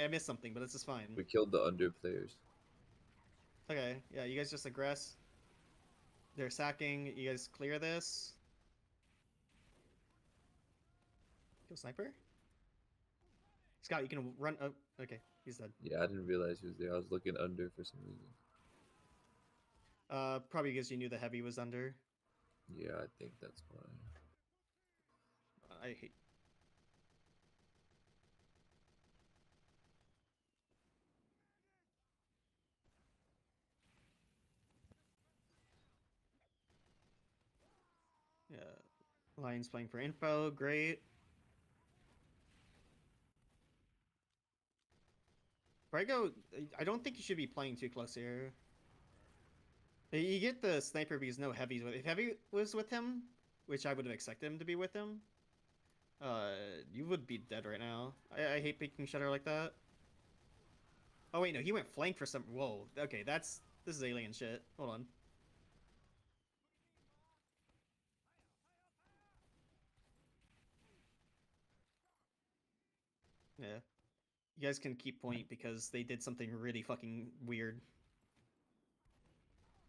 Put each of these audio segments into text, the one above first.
I missed something, but this is fine. We killed the under players. Okay, yeah, you guys just aggress. They're sacking. You guys clear this. Kill sniper. Scott, you can run. Oh, okay, he's dead. Yeah, I didn't realize he was there. I was looking under for some reason. Probably because you knew the heavy was under. Yeah, I think that's why. I hate. Yeah, Lions playing for info. Great. Brago, I don't think you should be playing too close here. You get the sniper because no heavies with. If heavy was with him, which I would have expected him to be with him, uh, you would be dead right now. I hate picking Shutter like that. Oh wait, no, he went flank for some. Whoa. Okay, this is alien shit. Hold on. Yeah, you guys can keep point because they did something really fucking weird.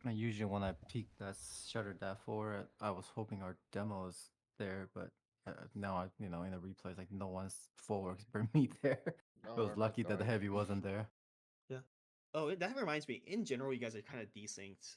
I usually when I peek that shutter that forward, I was hoping our demo was there, but now I, in the replays, like no one's forward but me there. Oh, It was we're lucky both that the going. heavy wasn't there. Yeah. Oh, that reminds me. In general, you guys are kind of desynced.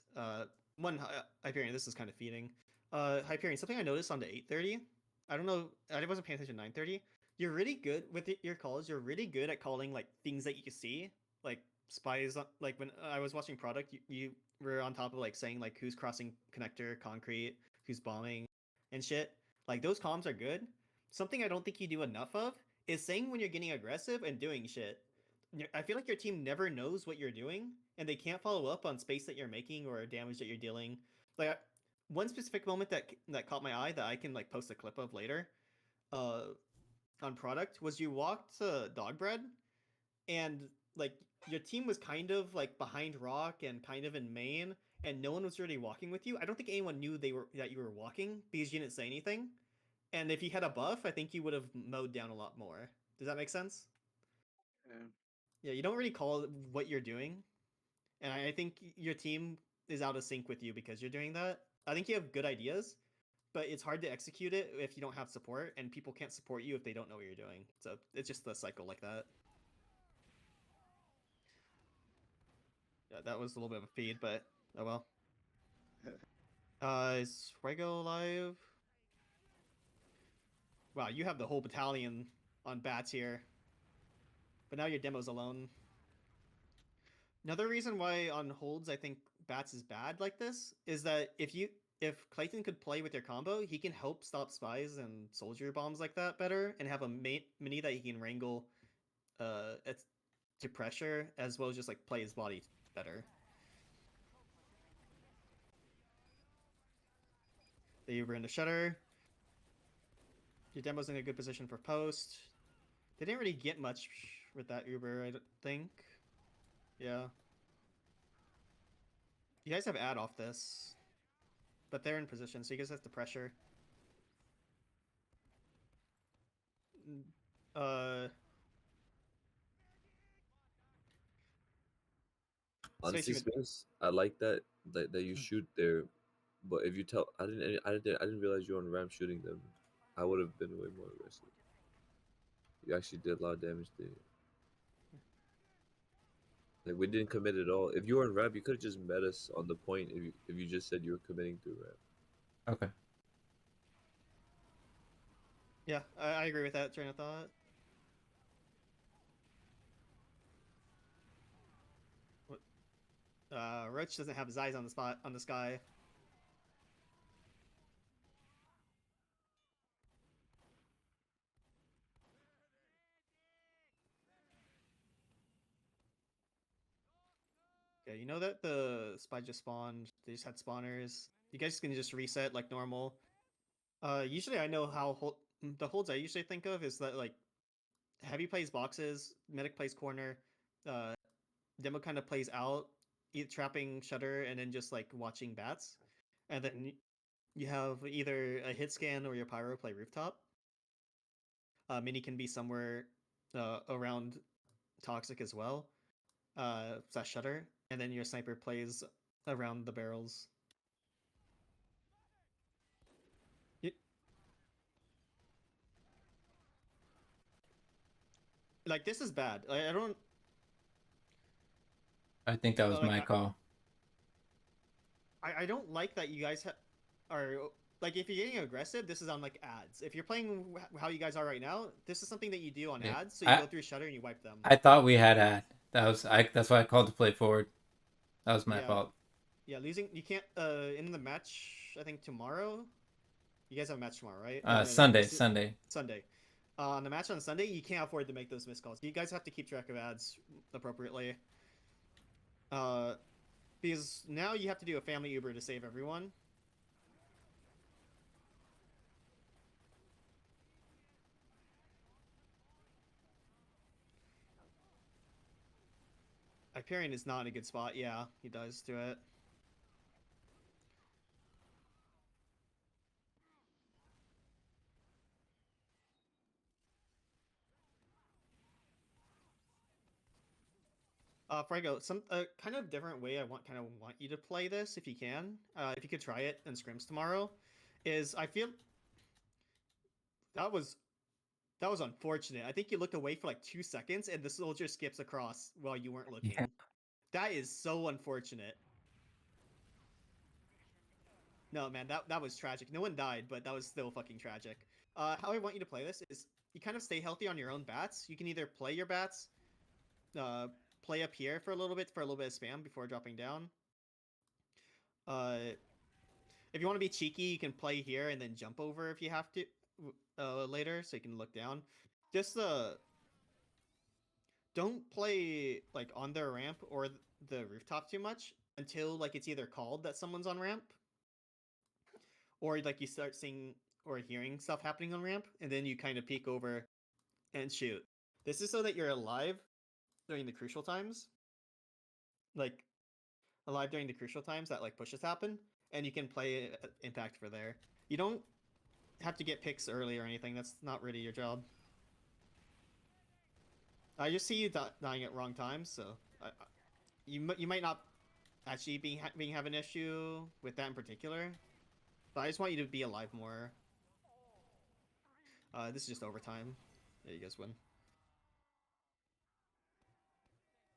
Hyperion, this is kind of feeding. Hyperion, something I noticed on the 8:30. I don't know. I wasn't paying attention to 9:30. You're really good with your calls. You're really good at calling like things that you can see, like spies. Like when I was watching product, you were on top of like saying like who's crossing connector, concrete, who's bombing, and shit. Like those comms are good. Something I don't think you do enough of is saying when you're getting aggressive and doing shit. I feel like your team never knows what you're doing, and they can't follow up on space that you're making or damage that you're dealing. Like one specific moment that caught my eye that I can like post a clip of later, uh, on product was you walked to dog bread, and like your team was kind of like behind rock and kind of in main, and no one was really walking with you. I don't think anyone knew that you were walking because you didn't say anything. And if you had a buff, I think you would have mowed down a lot more. Does that make sense? Yeah. Yeah, you don't really call what you're doing, and I think your team is out of sync with you because you're doing that. I think you have good ideas, but it's hard to execute it if you don't have support, and people can't support you if they don't know what you're doing. So it's just the cycle like that. Yeah, that was a little bit of a feed, but oh well. Is Fuego alive? Wow, you have the whole battalion on bats here, but now your demo's alone. Another reason why on holds I think bats is bad like this is that if Clayton could play with your combo, he can help stop spies and soldier bombs like that better, and have a mini that he can wrangle to pressure, as well as just like play his body better. The Uber into Shutter. Your demo's in a good position for post. They didn't really get much with that Uber, I don't think. Yeah. You guys have ad off this, but they're in position, so you guys have to pressure. Uh, Honestly, Space, Spence, I like that you shoot there, but if you tell, I didn't realize you were on ramp shooting them. I would have been way more aggressive. You actually did a lot of damage there. Like we didn't commit at all. If you were on ramp, you could have just met us on the point. If you just said you were committing to ramp. Okay. yeah, I agree with that train of thought. Roach doesn't have his eyes on the spot on the sky. Okay, you know that the spy just spawned. They just had spawners. You guys can just reset like normal. Usually I know how the holds I usually think of is that like heavy plays boxes, medic plays corner, uh, demo kind of plays out, trapping shutter, and then just like watching bats, and then you have either a hit scan or your pyro play rooftop. Mini can be somewhere around toxic as well. Slash shutter, and then your sniper plays around the barrels. Y- Like this is bad. I don't I think that was like. my call. I don't like that you guys are like if you're getting aggressive. This is on like ads. If you're playing how you guys are right now, this is something that you do on Yeah. ads. So you go through shutter and you wipe them. I thought we had ad. That's why I called to play forward. That was my Yeah. fault. Yeah, losing you can't in the match. I think tomorrow. You guys have a match tomorrow, right? Sunday. Sunday. On the match on Sunday, you can't afford to make those missed calls. You guys have to keep track of ads appropriately. Because now you have to do a family Uber to save everyone. Hyperion is not in a good spot. Yeah, he does do it. Franco, some kind of different way I want you to play this if you can. If you could try it in scrims tomorrow, is I feel that was unfortunate. I think you looked away for like 2 seconds and the soldier skips across while you weren't looking. Yeah. That is so unfortunate. No, man, that was tragic. No one died, but that was still fucking tragic. How I want you to play this is you kind of stay healthy on your own bats. You can either play your bats, play up here for a little bit of spam before dropping down. If you want to be cheeky, you can play here and then jump over if you have to later, so you can look down. Just don't play like on their ramp or the rooftop too much until like it's either called that someone's on ramp, or like you start seeing or hearing stuff happening on ramp, and then you kind of peek over and shoot. This is so that you're alive during the crucial times, like alive during the crucial times that like pushes happen, and you can play impact for there. You don't have to get picks early or anything. That's not really your job. I just see you dying at wrong times, so you might not actually being have an issue with that in particular, but I just want you to be alive more. This is just overtime. Yeah, you guys win.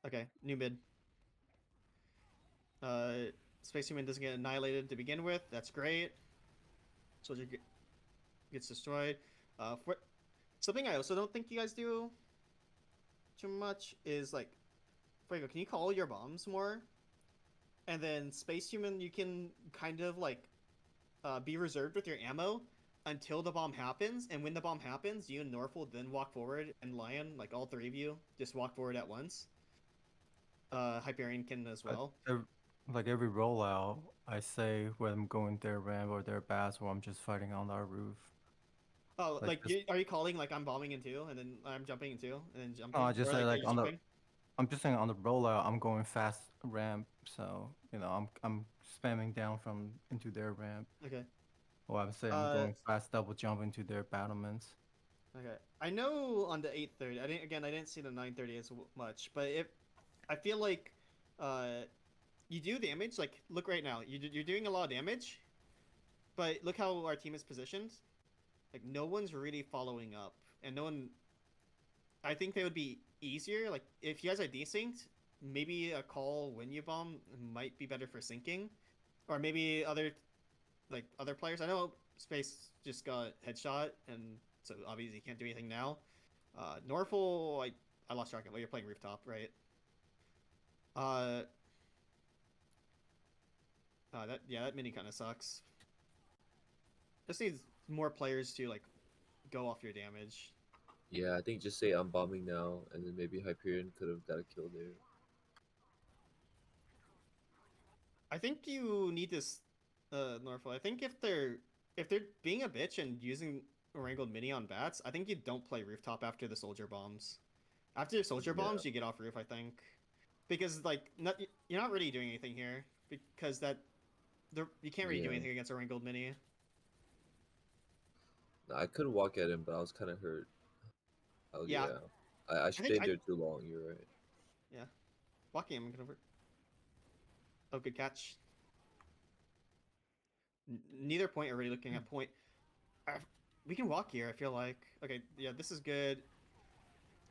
Okay, new mid. Space Human doesn't get annihilated to begin with. That's great. Soldier gets destroyed. Something I also don't think you guys do too much is like, Fuego, can you call your bombs more? And then Space Human, you can kind of like be reserved with your ammo until the bomb happens. And when the bomb happens, you and Norfolk then walk forward, and Lion, like all three of you, just walk forward at once. Hyperion can as well. Like every rollout, I say when I'm going their ramp or their bats, or I'm just fighting on our roof. Oh, Like are you calling like I'm bombing in two, and then I'm jumping in two, and then jumping? no, I just or say like, are like you on the. jumping? I'm just saying on the rollout, I'm going fast ramp, so I'm spamming down from into their ramp. Okay. Or I'm saying I'm going fast double jump into their battlements. Okay. I know on the 830. I didn't see the 930 as much, but I feel like you do damage. Like look right now, you're doing a lot of damage, but look how our team is positioned. Like no one's really following up, and no one. I think they would be easier. Like if you guys are desynced, maybe a call when you bomb might be better for syncing, or maybe other players. I know Space just got headshot, and so obviously he can't do anything now. Norful, I lost track of. Well, you're playing rooftop, right? That mini kind of sucks. Just needs more players to like go off your damage. Yeah, I think just say I'm bombing now, and then maybe Hyperion could have got a kill there. I think you need this, Norful. I think if they're being a bitch and using wrangled mini on bats, I think you don't play rooftop after the soldier bombs. After soldier Yeah. bombs, you get off roof. I think because like you're not really doing anything here because you can't really do anything against a wrangled mini. No, I could walk at him, but I was kind of hurt. Oh Yeah. yeah. I think stayed there too long. You're right. Yeah. Walking, I'm gonna. Oh, good catch. Neither point are really looking at point. We can walk here, I feel like. Okay, yeah, this is good.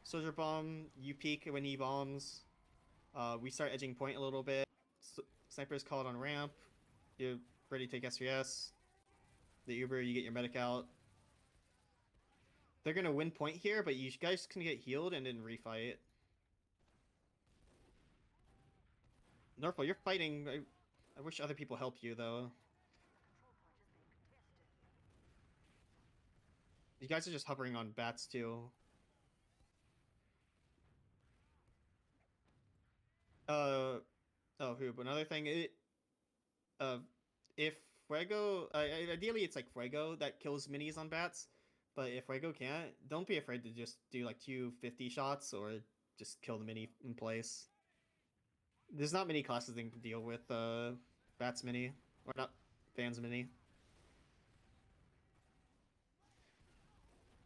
Soldier bomb, you peek when he bombs. We start edging point a little bit. Sniper is called on ramp. You're ready to take SVS. The Uber, you get your medic out. They're gonna win point here, but you guys can get healed and then refight. Norfolk, you're fighting. I wish other people help you, though. You guys are just hovering on bats, too. Oh, Hoob, another thing, if Fuego, ideally it's like Fuego that kills minis on bats, but if Fuego can't, don't be afraid to just do like 250 shots or just kill the mini in place. There's not many classes that can deal with bats mini, or not fans mini.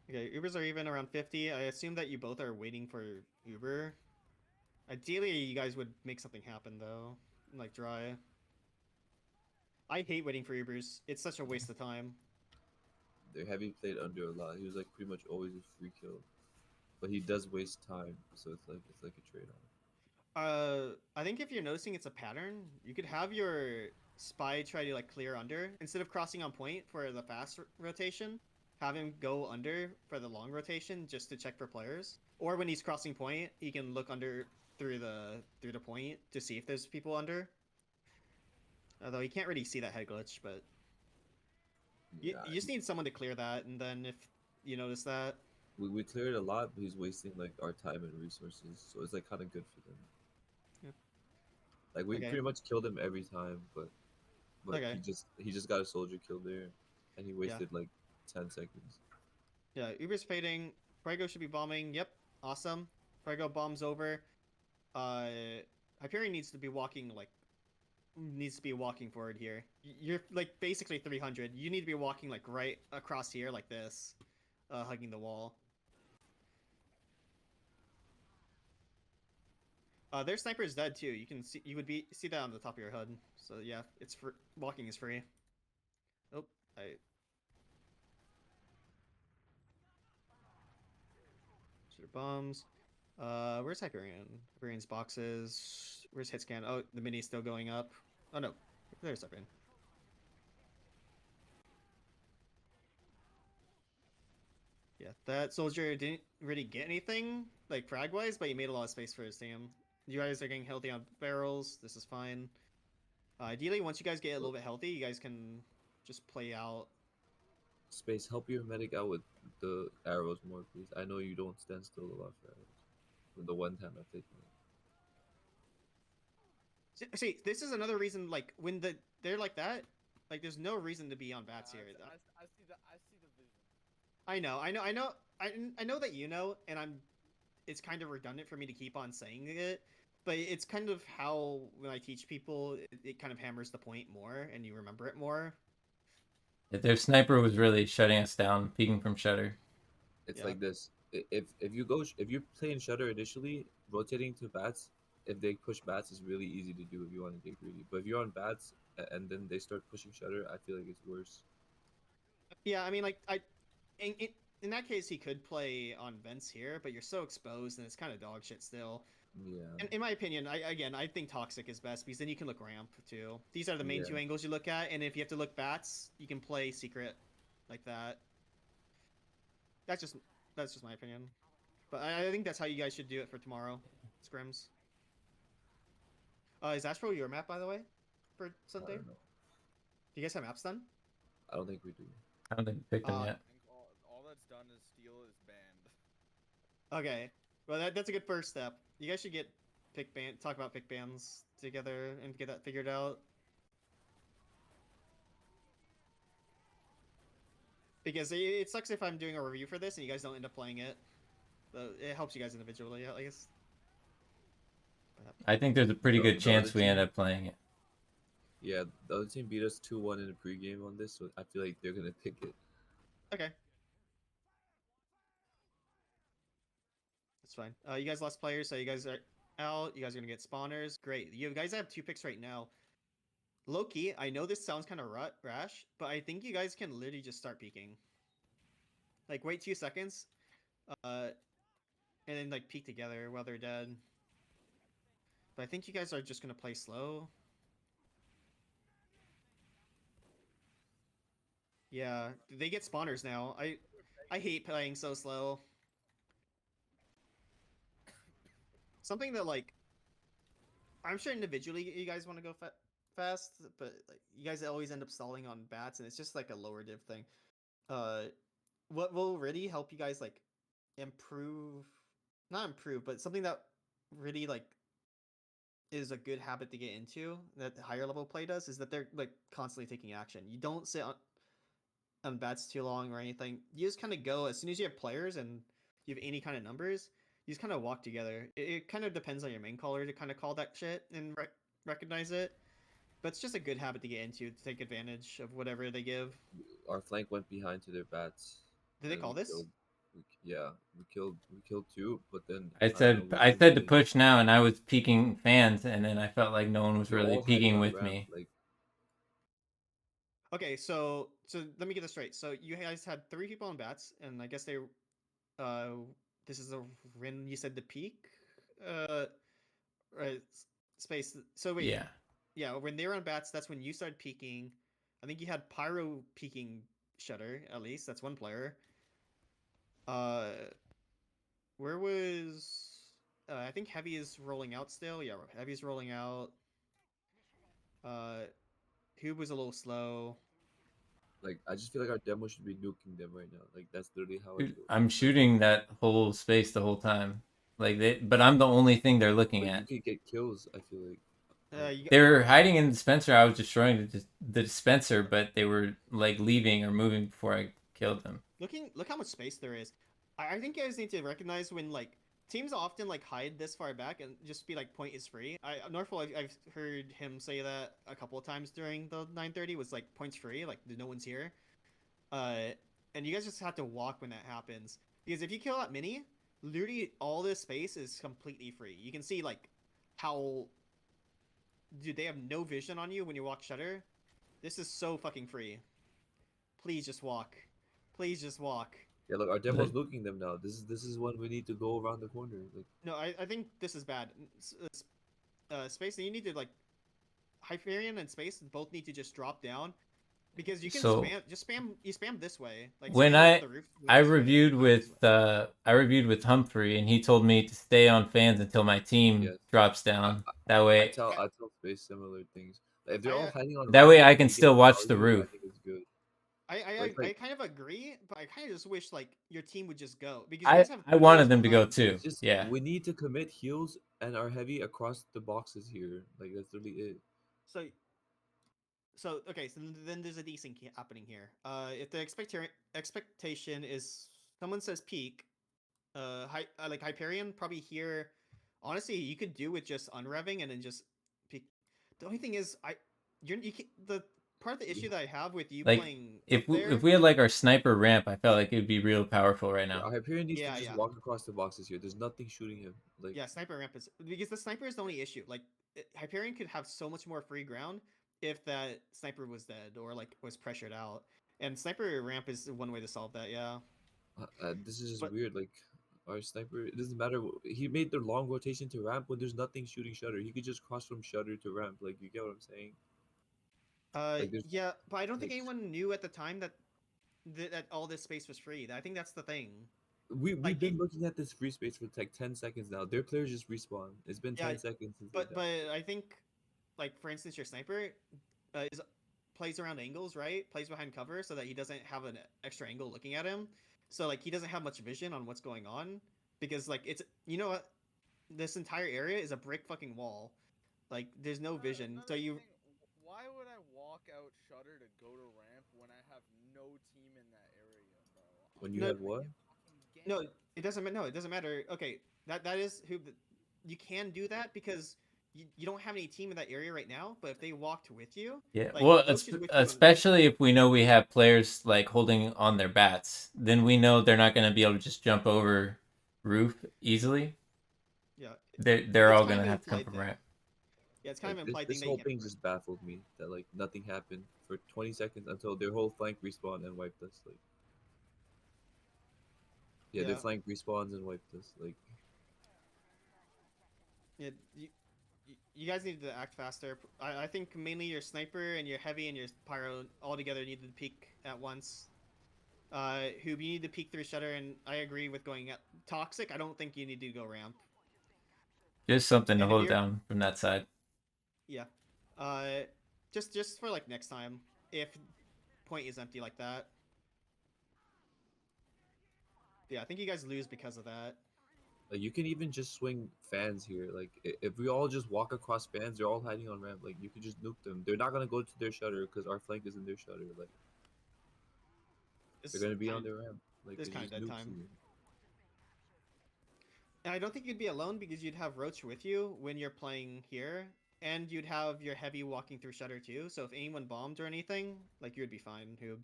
Okay, Ubers are even around 50. I assume that you both are waiting for Uber. Ideally, you guys would make something happen though, like dry. I hate waiting for Ubers. It's such a waste of time. Their heavy played under a lot. He was like pretty much always a free kill, but he does waste time, so it's like a trade off. I think if you're noticing it's a pattern, you could have your spy try to like clear under instead of crossing on point for the fast rotation. Have him go under for the long rotation just to check for players. Or when he's crossing point, he can look under through the point to see if there's people under. Although he can't really see that head glitch, but you just need someone to clear that, and then if you notice that, we cleared a lot, but he's wasting like our time and resources, so it's like kind of good for them. Yeah. Like we pretty much killed him every time, but Okay. he just got a soldier kill there, and he wasted like 10 seconds. Yeah, Uber's fading. Prego should be bombing. Yep, awesome. Prego bombs over. Hyperion needs to be walking forward here. You're like basically 300. You need to be walking like right across here like this, hugging the wall. Their sniper is dead too. You can see see that on the top of your HUD. So yeah, it's walking is free. Oh, shooter bombs. Where's Hyperion? Hyperion's boxes. Where's hit scan? Oh, the mini's still going up. Oh no, there's Hyperion. Yeah, that soldier didn't really get anything, like frag-wise, but he made a lot of space for his team. You guys are getting healthy on barrels. This is fine. Ideally, once you guys get a little bit healthy, you guys can just play out. Space, help your medic out with the arrows more, please. I know you don't stand still a lot for arrows. With the one time I've taken it. See, this is another reason, like, when they're like that, like, there's no reason to be on bats here. I see the vision. I know that you know, and it's kind of redundant for me to keep on saying it, but it's kind of how when I teach people, it kind of hammers the point more, and you remember it more. Their sniper was really shutting us down, peeking from shutter. It's like this. If you play in shutter initially, rotating to bats, if they push bats is really easy to do if you want to get greedy. But if you're on bats and then they start pushing shutter, I feel like it's worse. Yeah, I mean, like in that case, he could play on vents here, but you're so exposed, and it's kind of dog shit still. Yeah. And in my opinion, I think toxic is best because then you can look ramp too. These are the main two angles you look at, and if you have to look bats, you can play secret like that. That's just my opinion, but I think that's how you guys should do it for tomorrow, scrims. Is Ashville your map, by the way, for Sunday? I don't know. Do you guys have maps done? I don't think we do. I don't think we picked them yet. I think all that's done is steel is banned. Okay, well that's a good first step. You guys should talk about pick bans together and get that figured out. Because it sucks if I'm doing a review for this and you guys don't end up playing it. But it helps you guys individually, I guess. I think there's a pretty good chance we end up playing it. Yeah, the other team beat us 2-1 in the pregame on this, so I feel like they're gonna pick it. Okay. That's fine. You guys lost players, so you guys are out. You guys are gonna get spawners. Great. You guys have 2 picks right now. Low key, I know this sounds kind of rash, but I think you guys can literally just start peeking. Like, wait 2 seconds, and then like peek together while they're dead. But I think you guys are just gonna play slow. Yeah, they get spawners now. I hate playing so slow. Something that like I'm sure individually you guys want to go fast, but like you guys always end up stalling on bats, and it's just like a lower div thing. What will really help you guys like improve, not improve, but something that really like is a good habit to get into that higher level play does is that they're like constantly taking action. You don't sit on bats too long or anything. You just kind of go as soon as you have players and you have any kind of numbers. You just kind of walk together. It kind of depends on your main caller to kind of call that shit and recognize it. But it's just a good habit to get into to take advantage of whatever they give. Our flank went behind to their bats. Did they and call we this? killed- yeah, we killed 2, but then I don't know, said we I were said to really- push now, and I was peeking fans, and then I felt like no one was they're really all hiding peeking on with ramp, me. Like, Okay, so let me get this straight. So you guys had 3 people on bats, and I guess they uh this is when you said the peak right space. So wait, Yeah. when they were on bats, that's when you started peaking. I think you had pyro peaking shutter at least. That's one player. Uh, where was I think Heavy is rolling out still. Yeah, Heavy's rolling out. Hube was a little slow. like I just feel like our demo should be nuking them right now. Like that's literally how I Dude, feel. I'm shooting that whole space the whole time. But I'm the only thing they're looking But you at. can get kills. I feel like. They were hiding in the dispenser. I was destroying the dispenser, but they were like leaving or moving before I killed them. Look how much space there is. I think you guys need to recognize when like teams often like hide this far back and just be like point is free. Norfolk, I've heard him say that a couple of times during the 9:30 was like points free, like no one's here. And you guys just have to walk when that happens because if you kill that mini, literally all this space is completely free. You can see like how, dude, they have no vision on you when you walk shutter. This is so fucking free. Please just walk. Please just walk. Yeah, look, our demo's nuking them now. This is when we need to go around the corner. Like, No, I think this is bad. Space, you need to like Hyperion and Space both need to just drop down because you can spam this way. Like when spam up the roof I this way, reviewed this with way. I reviewed with Humphrey, and he told me to stay on fans until my team Yes. drops down. That I way, tell Space similar things. Like, if they're all hiding on that ramp way and I we can get still watch the value, roof. I think it's good. I kind of agree, but I kind of just wish like your team would just go because you I guys have I wanted players them to go behind. too. It's just Yeah. we need to commit heals and our heavy across the boxes here. Like that's really it. So okay, so then there's a decent happening here. If the expectation is someone says peak, like Hyperion probably here. Honestly, you could do with just unrevving and then just peak. The only thing is, the part of the issue that I have with you Like playing if up there. if we had like our sniper ramp, I felt like it would be real powerful right now. Our Hyperion needs Yeah, to just yeah. walk across the boxes here. There's nothing shooting him. Like Yeah, sniper ramp is because the sniper is the only issue. Like Hyperion could have so much more free ground if that sniper was dead or like was pressured out. And sniper ramp is one way to solve that. Yeah. this is just But weird. Like our sniper, it doesn't matter. He made the long rotation to ramp when there's nothing shooting shutter. He could just cross from shutter to ramp. Like you get what I'm saying? Like there's yeah, but I don't think like anyone knew at the time that that all this space was free. I think that's the thing. we've Like been looking at this free space for like 10 seconds now. Their players just respawn. It's been yeah, 10 seconds since but they died. I think like for instance your sniper plays around angles, right? Plays behind cover so that he doesn't have an extra angle looking at him. So like he doesn't have much vision on what's going on because like it's you know what, this entire area is a brick fucking wall. Like there's no vision. So you Why would I walk out shutter to go to ramp when I have no team in that area, bro? When you no, have what? no, it doesn't no, it doesn't matter. Okay, that is who you can do that because you don't have any team in that area right now, but if they walked with you, Yeah, like, well, those kids with you- especially if we know we have players like holding on their bats, then we know they're not going to be able to just jump over roof easily, Yeah, they're it's all kind gonna of have to come implied from thing. ramp. Yeah, it's kind Like of this, implied this thing that you whole can. thing just baffled me that like nothing happened for 20 seconds until their whole flank respawned and wiped us. Like yeah, their Yeah, flank respawns and wiped us. Like yeah. You guys need to act faster. I think mainly your sniper and your heavy and your pyro all together need to peek at once. Who you need to peek through shutter, and I agree with going at toxic. I don't think you need to go ramp. Just something to And if hold it you're down from that side. yeah, uh, just for like next time, if point is empty like that. Yeah, I think you guys lose because of that. you can even just swing fans here. Like if we all just walk across fans, they're all hiding on ramp. Like you could just nuke them. They're not gonna go to their shutter because our flank is in their shutter. Like they're This gonna be kind on of their ramp. Like this they kind of just dead nukes time. you. And I don't think you'd be alone because you'd have Roach with you when you're playing here, and you'd have your heavy walking through shutter too. So if anyone bombed or anything, like you would be fine, Hoob.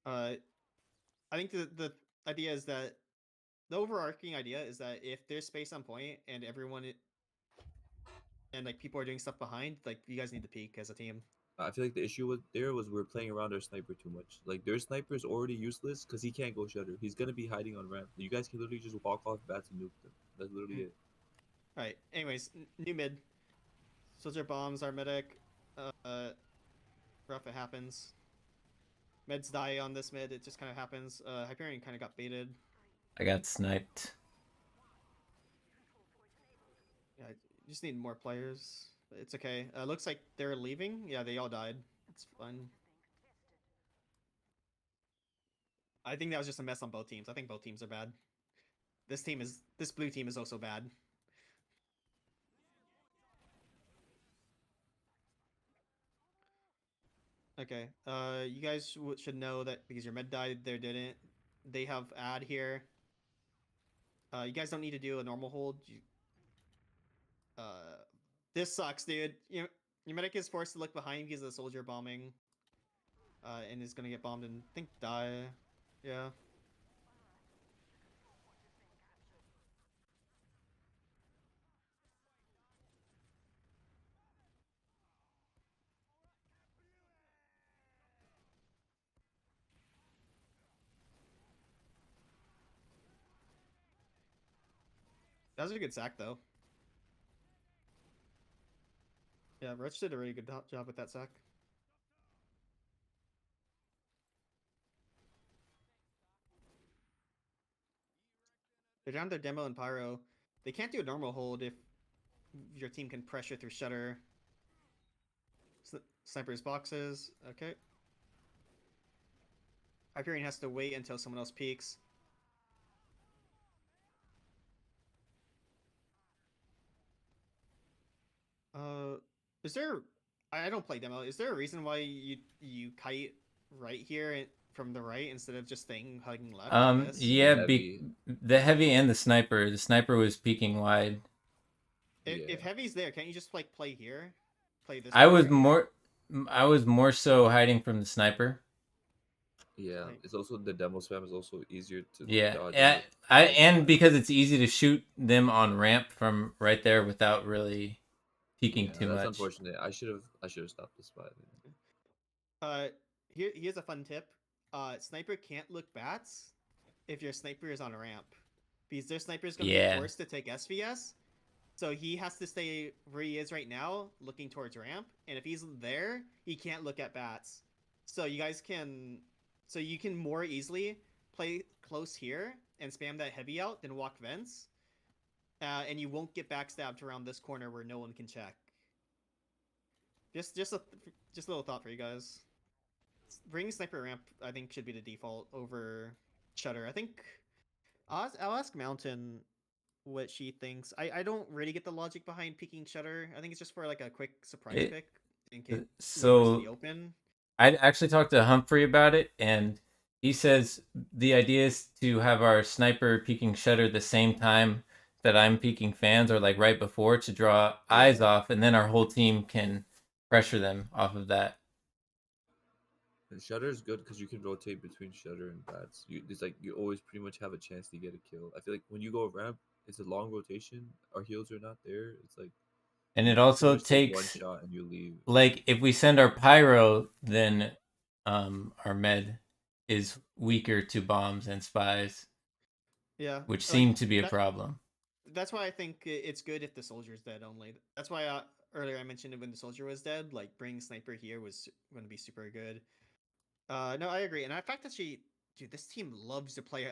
Uh, I think the idea is that the overarching idea is that if there's space on point and and like people are doing stuff behind, like you guys need to peek as a team. I feel like the issue was we are playing around our sniper too much. Like their sniper is already useless because he can't go shutter. He's gonna be hiding on ramp. You guys can literally just walk off bats and nuke them. That's literally it. All right. Anyways, new mid. Soldier bombs our medic. Rough it happens. Meds die on this mid. It just kind of happens. Hyperion kind of got baited. I got sniped. Yeah, you just need more players. It's okay. Looks like they're leaving. Yeah, they all died. It's fun. I think that was just a mess on both teams. I think both teams are bad. This blue team is also bad. Okay. You guys should know that because your med died, they didn't. They have ad here. You guys don't need to do a normal hold. This sucks, dude. Your medic is forced to look behind because of the soldier bombing. And is gonna get bombed and I think die. Yeah. That was a good sack though. Yeah, Roach did a really good job with that sack. They're down their demo and pyro. They can't do a normal hold if your team can pressure through shutter. Sniper's boxes. Okay. Hyperion has to wait until someone else peeks. Is there? I don't play demo. Is there a reason why you kite right here from the right instead of just staying hugging left like this? Yeah, Heavy. the heavy and the sniper. The sniper was peeking wide. If heavy's there, can't you just like play here? Play this. I corner? was more so hiding from the sniper. Yeah, Like- it's also the demo spam is also easier to Yeah, dodge. and because it's easy to shoot them on ramp from right there without really peeking yeah, too that's much. unfortunate. I should have stopped this spot. Here's a fun tip. Sniper can't look bats if your sniper is on a ramp, because their sniper is gonna Yeah. be forced to take SVS. So he has to stay where he is right now, looking towards ramp. And if he's there, he can't look at bats. So you can more easily play close here and spam that heavy out than walk vents. And you won't get backstabbed around this corner where no one can check. Just a little thought for you guys. Bringing sniper ramp, I think, should be the default over shutter. I think I'll ask Mountain what she thinks. I don't really get the logic behind peeking shutter. I think it's just for like a quick surprise It- pick in case so the open. I actually talked to Humphrey about it, and he says the idea is to have our sniper peeking shutter the same time that I'm peeking fans, or like right before, to draw eyes off, and then our whole team can pressure them off of that. And Shutter is good because you can rotate between Shutter and bats. It's like you always pretty much have a chance to get a kill. I feel like when you go ramp, it's a long rotation. Our heals are not there. It's like And you it pretty also much take one takes, shot and you leave. like, if we send our pyro, then our med is weaker to bombs and spies, Yeah, which like, seem to be a that- problem. That's why I think it's good if the soldier's dead only. That's why earlier I mentioned it when the soldier was dead. Like bringing sniper here was going to be super good. No, I agree, and the fact that dude, this team loves to play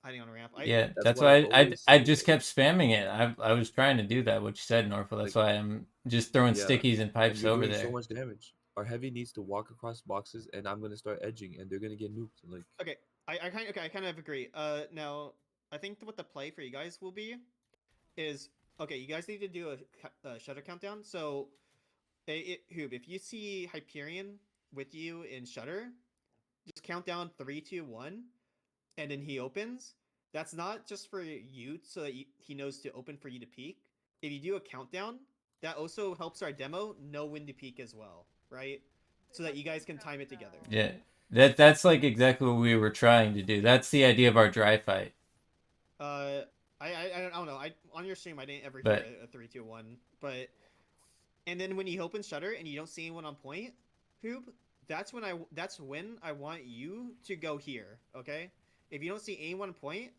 hiding on a ramp. Yeah, That's that's what I why always I say. just kept spamming it. I was trying to do that, what you said, Norfolk. That's Like why I'm just throwing yeah, stickies and and pipes you're over doing so there. much damage. Our heavy needs to walk across boxes, and I'm gonna start edging, and they're gonna get nuked. Like Okay, I kind of agree. Now I think what the play for you guys will be is okay. You guys need to do a shutter countdown. So, Hoob, if you see Hyperion with you in shutter, just count down 3, 2, 1, and then he opens. That's not just for you, so that he knows to open for you to peek. If you do a countdown, that also helps our demo know when to peek as well, right? So that you guys can time it together. Yeah, that's like exactly what we were trying to do. That's the idea of our dry fight. Uh, I don't know. On your stream I didn't ever But- hear a 3, 2, 1, but and then when you open shutter and you don't see anyone on point, Hoob, that's when I want you to go here. Okay, if you don't see anyone on point,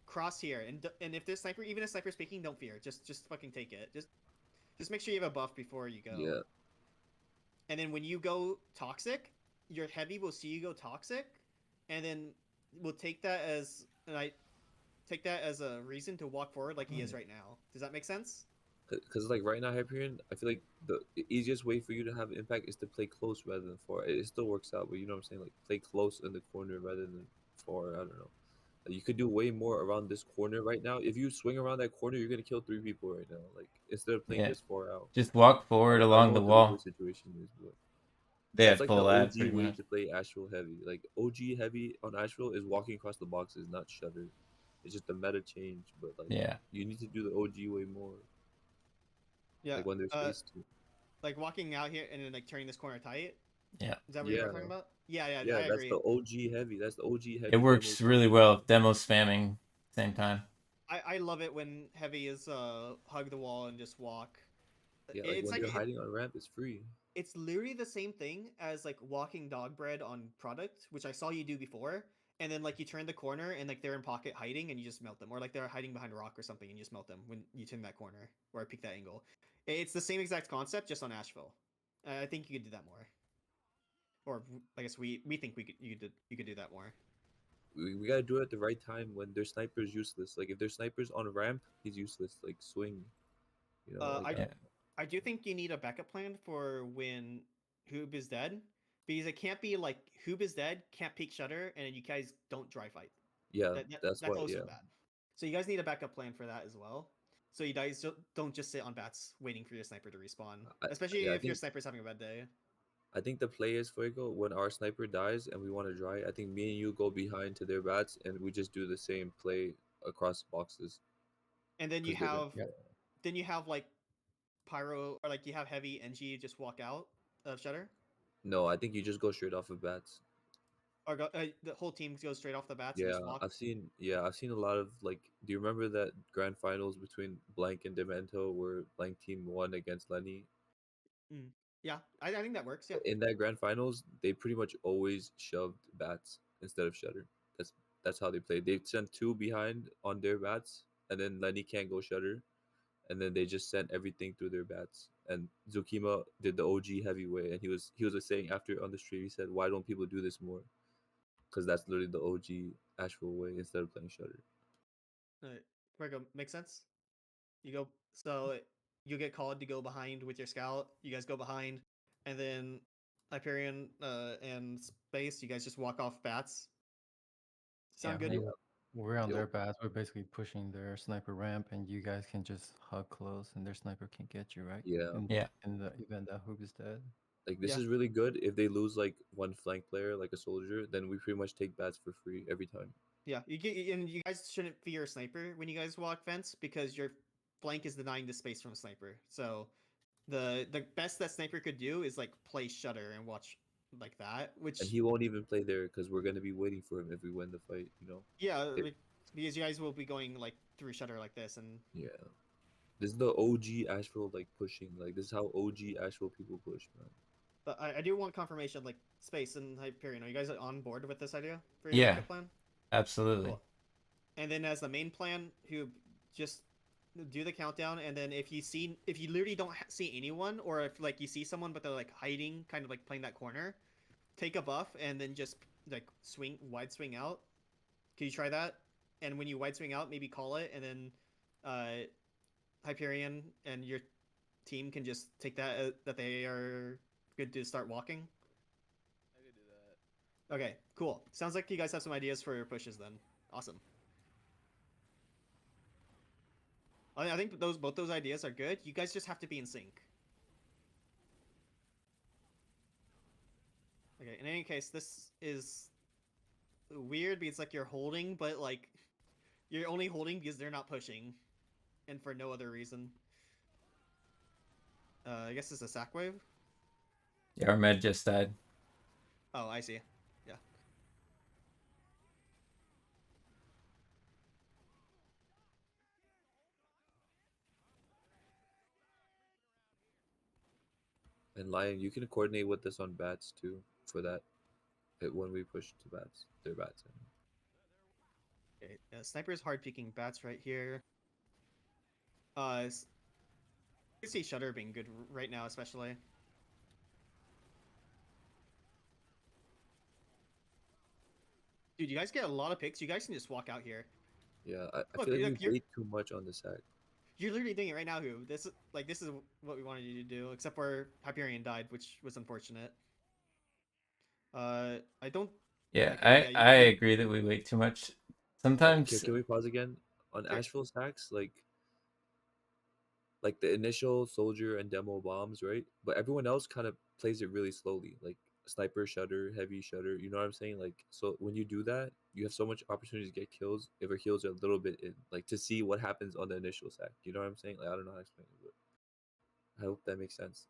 cross here, and if there's sniper, even if sniper's speaking, don't fear. Just fucking take it. Just make sure you have a buff before you go. yeah, And then when you go toxic, your heavy will see you go toxic, and then we'll take that as a reason to walk forward like he is right now. Does that make sense? because like right now, Hyperion, I feel like the easiest way for you to have impact is to play close rather than far. It still works out, but you know what I'm saying? Like play close in the corner rather than far. I don't know. Like, you could do way more around this corner right now. If you swing around that corner, you're gonna kill 3 people right now. Like instead of playing Yeah. this far out. Just walk forward I don't along know the what the legal wall. situation is, but They that's had like the full ad OG pretty way much. to play Ashville heavy. Like OG heavy on Ashville is walking across the boxes, not shutter. It's just a meta change, but like Yeah. you need to do the OG way more. Yeah. Like when there's space to. Like walking out here and then like turning this corner tight. Yeah. Is that what you were Yeah. talking about? Yeah, I Yeah, that's agree. the OG heavy. That's the OG heavy. It works really well if demo spamming same time. I love it when heavy is hug the wall and just walk. Yeah, like It's when like you're hiding on ramp, it's free. it's literally the same thing as like walking dog bread on product, which I saw you do before. And then like you turn the corner and like they're in pocket hiding and you just melt them, or like they're hiding behind a rock or something and you just melt them when you turn that corner or I peek that angle. It's the same exact concept just on Asheville. I think you could do that more, or I guess we think you could do that more. We gotta do it at the right time when their sniper is useless. Like if their sniper's on a ramp, he's useless. Like swing, you know. Like Yeah. I do think you need a backup plan for when Hoob is dead, because it can't be like Hoob is dead, can't peek shutter, and you guys don't dry fight. yeah, that's That's why. also Yeah, bad. So you guys need a backup plan for that as well. So you guys don't just sit on bats waiting for your sniper to respawn, I, especially yeah. if your sniper's having a bad day. I think the play is Fuego. When our sniper dies and we want to dry, I think me and you go behind to their bats and we just do the same play across boxes. And then you 'Cause they're gonna- have yeah. like pyro, or like you have heavy NG just walk out of shutter, No, I think you just go straight off of bats. or the whole team goes straight off the bats and Yeah, just walk. I've seen a lot of like. Do you remember that grand finals between Blank and Demento where Blank team won against Lenny? Mm. Yeah, I think that works. Yeah. In that grand finals, they pretty much always shoved bats instead of shutter. That's how they played. They sent two behind on their bats, and then Lenny can't go shutter, and then they just sent everything through their bats. And Zukima did the OG heavyweight, and he was saying after on the street, he said, "Why don't people do this more?" Because that's literally the OG Asheville way instead of playing shutter. Virgo, makes sense. You go, so you get called to go behind with your scout. You guys go behind, and then Hyperion and Space, you guys just walk off bats. Sound Yeah, good? we're on Yo. their bats. We're basically pushing their sniper ramp, and you guys can just hug close, and their sniper can get you, right? Yeah. Yeah. In the event that Hoop is dead. Like this Yeah. is really good. If they lose like one flank player, like a soldier, then we pretty much take bats for free every time. Yeah, and you guys shouldn't fear a sniper when you guys walk fence, because your flank is denying the space from a sniper. So the best that sniper could do is like play shutter and watch like that, which And he won't even play there because we're gonna be waiting for him if we win the fight. You know. yeah, It- like, because you guys will be going like through Shutter like this, and yeah. This is the OG Asheville like pushing. Like this is how OG Asheville people push, man. but I do want confirmation, like Space and Hyperion. Are you guys on board with this idea for your Yeah. backup plan? Absolutely. Cool. And then as the main plan, who just do the countdown, and then if you literally don't see anyone, or if like you see someone but they're like hiding, kind of like playing that corner, take a buff and then just like wide swing out. Can you try that? And when you wide swing out, maybe call it, and then Hyperion and your team can just take that that they are good to start walking. I could do that. Okay, cool. Sounds like you guys have some ideas for your pushes then. Awesome. I think both those ideas are good. You guys just have to be in sync. Okay, in any case, this is weird because like you're holding, but like you're only holding because they're not pushing, and for no other reason. I guess it's a sack wave. Yeah, our med just died. Oh, I see. Yeah. And Lion, you can coordinate with us on bats too for that. When we push to bats, their bats. Okay. Sniper's hard peeking bats right here. I can see Shutter being good right now, especially. Dude, you guys get a lot of picks. You guys can just walk out here. Yeah, I Look, feel like look, we wait too much on the sack. You're literally doing it right now, Who. This is what we wanted you to do, except for Hyperion died, which was unfortunate. I don't. Yeah, Okay, yeah, I agree that we wait too much. Sometimes Can we pause again on Sure. Asheville stacks? Like the initial soldier and demo bombs, right? But everyone else kind of plays it really slowly, like sniper shutter, heavy shutter. You know what I'm saying? Like so when you do that, you have so much opportunity to get kills if our heals are a little bit in, like to see what happens on the initial stack. You know what I'm saying? Like I don't know how to explain it, but I hope that makes sense.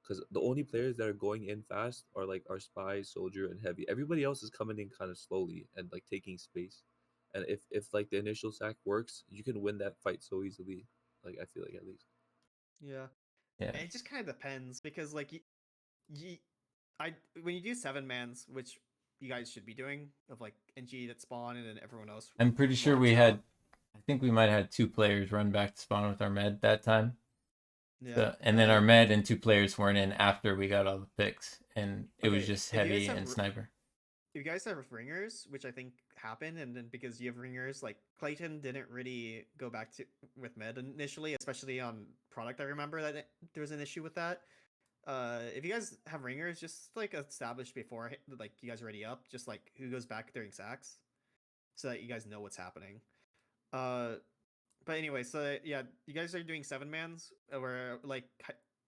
Because the only players that are going in fast are like our spy, soldier, and heavy. Everybody else is coming in kind of slowly and like taking space. And if like the initial sack works, you can win that fight so easily. Like I feel like at least. yeah. yeah. It just kind of depends because like when you do 7-mans, which you guys should be doing, of like NG that spawn and then everyone else. I'm pretty sure we wards had out. I think we might have had 2 players run back to spawn with our med that time. Yeah. So, and then our med and 2 players weren't in after we got all the picks, and it was Okay, just if you guys heavy have and sniper. If you guys have ringers, which I think happened, and then because you have ringers, like Clayton didn't really go back to with med initially, especially on product. I remember that there was an issue with that. If you guys have ringers, just like established before, like you guys are already up, just like who goes back during sacks, so that you guys know what's happening. But anyway, so yeah, you guys are doing 7-mans, where like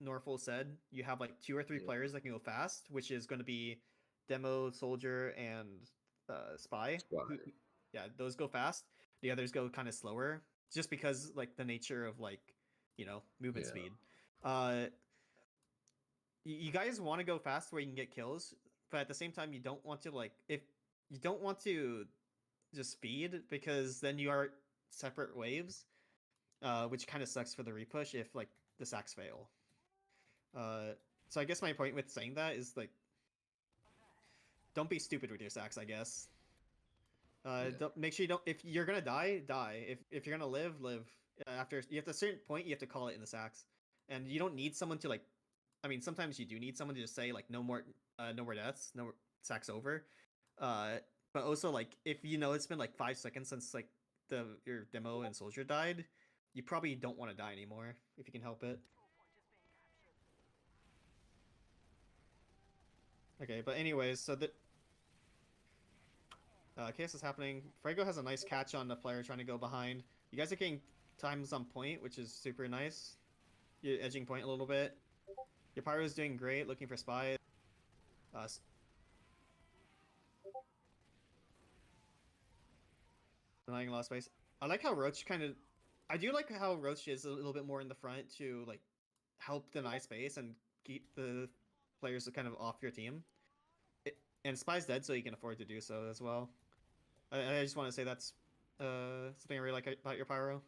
Norfolk said, you have like 2 or 3 Yeah. players that can go fast, which is going to be demo, soldier, and spy. Spy. Yeah, those go fast. The others go kind of slower, just because like the nature of like movement Yeah. speed. Uh, you guys want to go fast where you can get kills, but at the same time, you don't want to if you don't want to just speed because then you are separate waves, which kind of sucks for the repush if like the sacks fail. So I guess my point with saying that is like, don't be stupid with your sacks. I guess. Yeah. Don't make sure you don't. If you're gonna die, die. If you're gonna live, live. After you have to a certain point, you have to call it in the sacks, and you don't need someone to like. I mean, sometimes you do need someone to just say like, no more deaths, no more sacks over. Uh, but also like if it's been like 5 seconds since like your demo and soldier died, you probably don't want to die anymore if you can help it. Okay, but anyways, so the chaos is happening. Frago has a nice catch on the player trying to go behind. You guys are getting times on point, which is super nice. You're edging point a little bit. Your pyro is doing great, looking for spies. Denying a lot of space. I like how Roach I do like how Roach is a little bit more in the front to like help deny space and keep the players kind of off your team. And Spy's dead, so he can afford to do so as well. I just want to say that's something I really like about your pyro.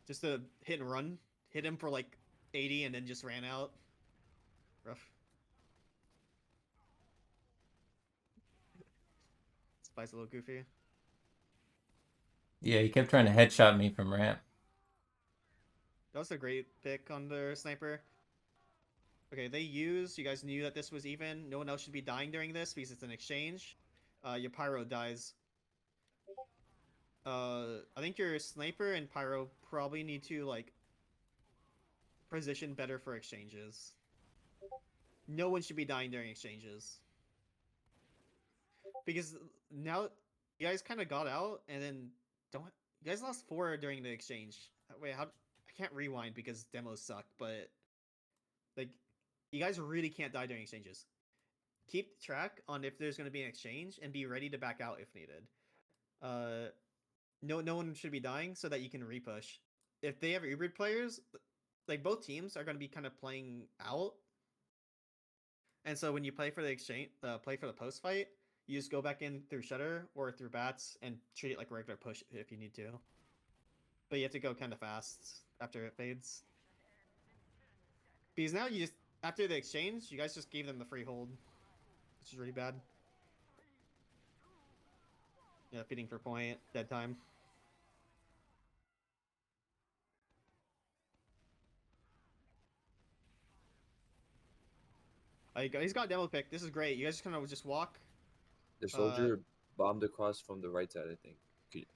Just a hit and run, hit him for like 80 and then just ran out. Rough. Spy's a little goofy. Yeah, he kept trying to headshot me from ramp. That was a great pick on their sniper. Okay, they used. You guys knew that this was even. No one else should be dying during this because it's an exchange. Your pyro dies. I think your sniper and pyro probably need to like position better for exchanges. No one should be dying during exchanges. Because now you guys kind of got out and then don't. You guys lost 4 during the exchange. Wait, how? I can't rewind because demos suck, but like, you guys really can't die during exchanges. Keep track on if there's going to be an exchange and be ready to back out if needed. No one should be dying so that you can repush. If they have Uber players, like both teams are going to be kind of playing out. And so when you play for the exchange, play for the post fight, you just go back in through Shutter or through Bats and treat it like a regular push if you need to. But you have to go kind of fast after it fades. Because now you just, after the exchange, you guys just gave them the free hold, which is really bad. Yeah, feeding for point, dead time. He's got a demo pick. This is great. You guys just kind of just walk. The soldier bombed across from the right side, I think.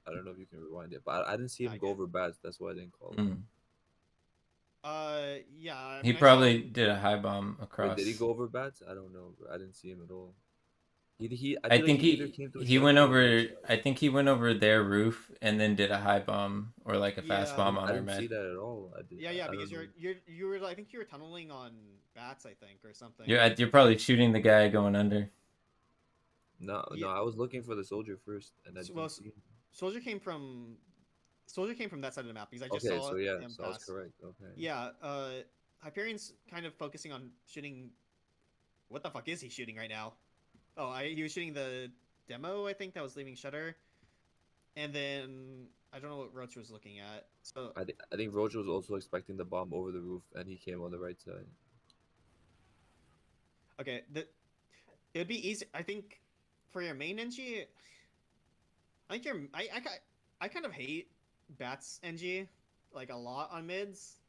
I don't know if you can rewind it, but I didn't see him go over bats. That's why I didn't call him. Yeah. I He mean, probably did a high bomb across. Wait, did he go over bats? I don't know, bro. I didn't see him at all. I think either came through he Shutter went or over. right side. I think he went over their roof and then did a high bomb or like a fast bomb on I their didn't see med. that at all. Yeah, because you were I think you were tunneling on bats, I think, or something. You're probably shooting the guy going under. No, I was looking for the soldier first, and I didn't see him. Soldier came from that side of the map because I just Okay, saw so yeah, him so I was pass. correct. Okay. Yeah, Hyperion's kind of focusing on shooting. What the fuck is he shooting right now? Oh, he was shooting the demo, I think, that was leaving Shutter. And then I don't know what Roach was looking at. So I think Roach was also expecting the bomb over the roof, and he came on the right side. okay, it would be easy. I think for your main NG, I think I kind of hate Bats NG like a lot on mids.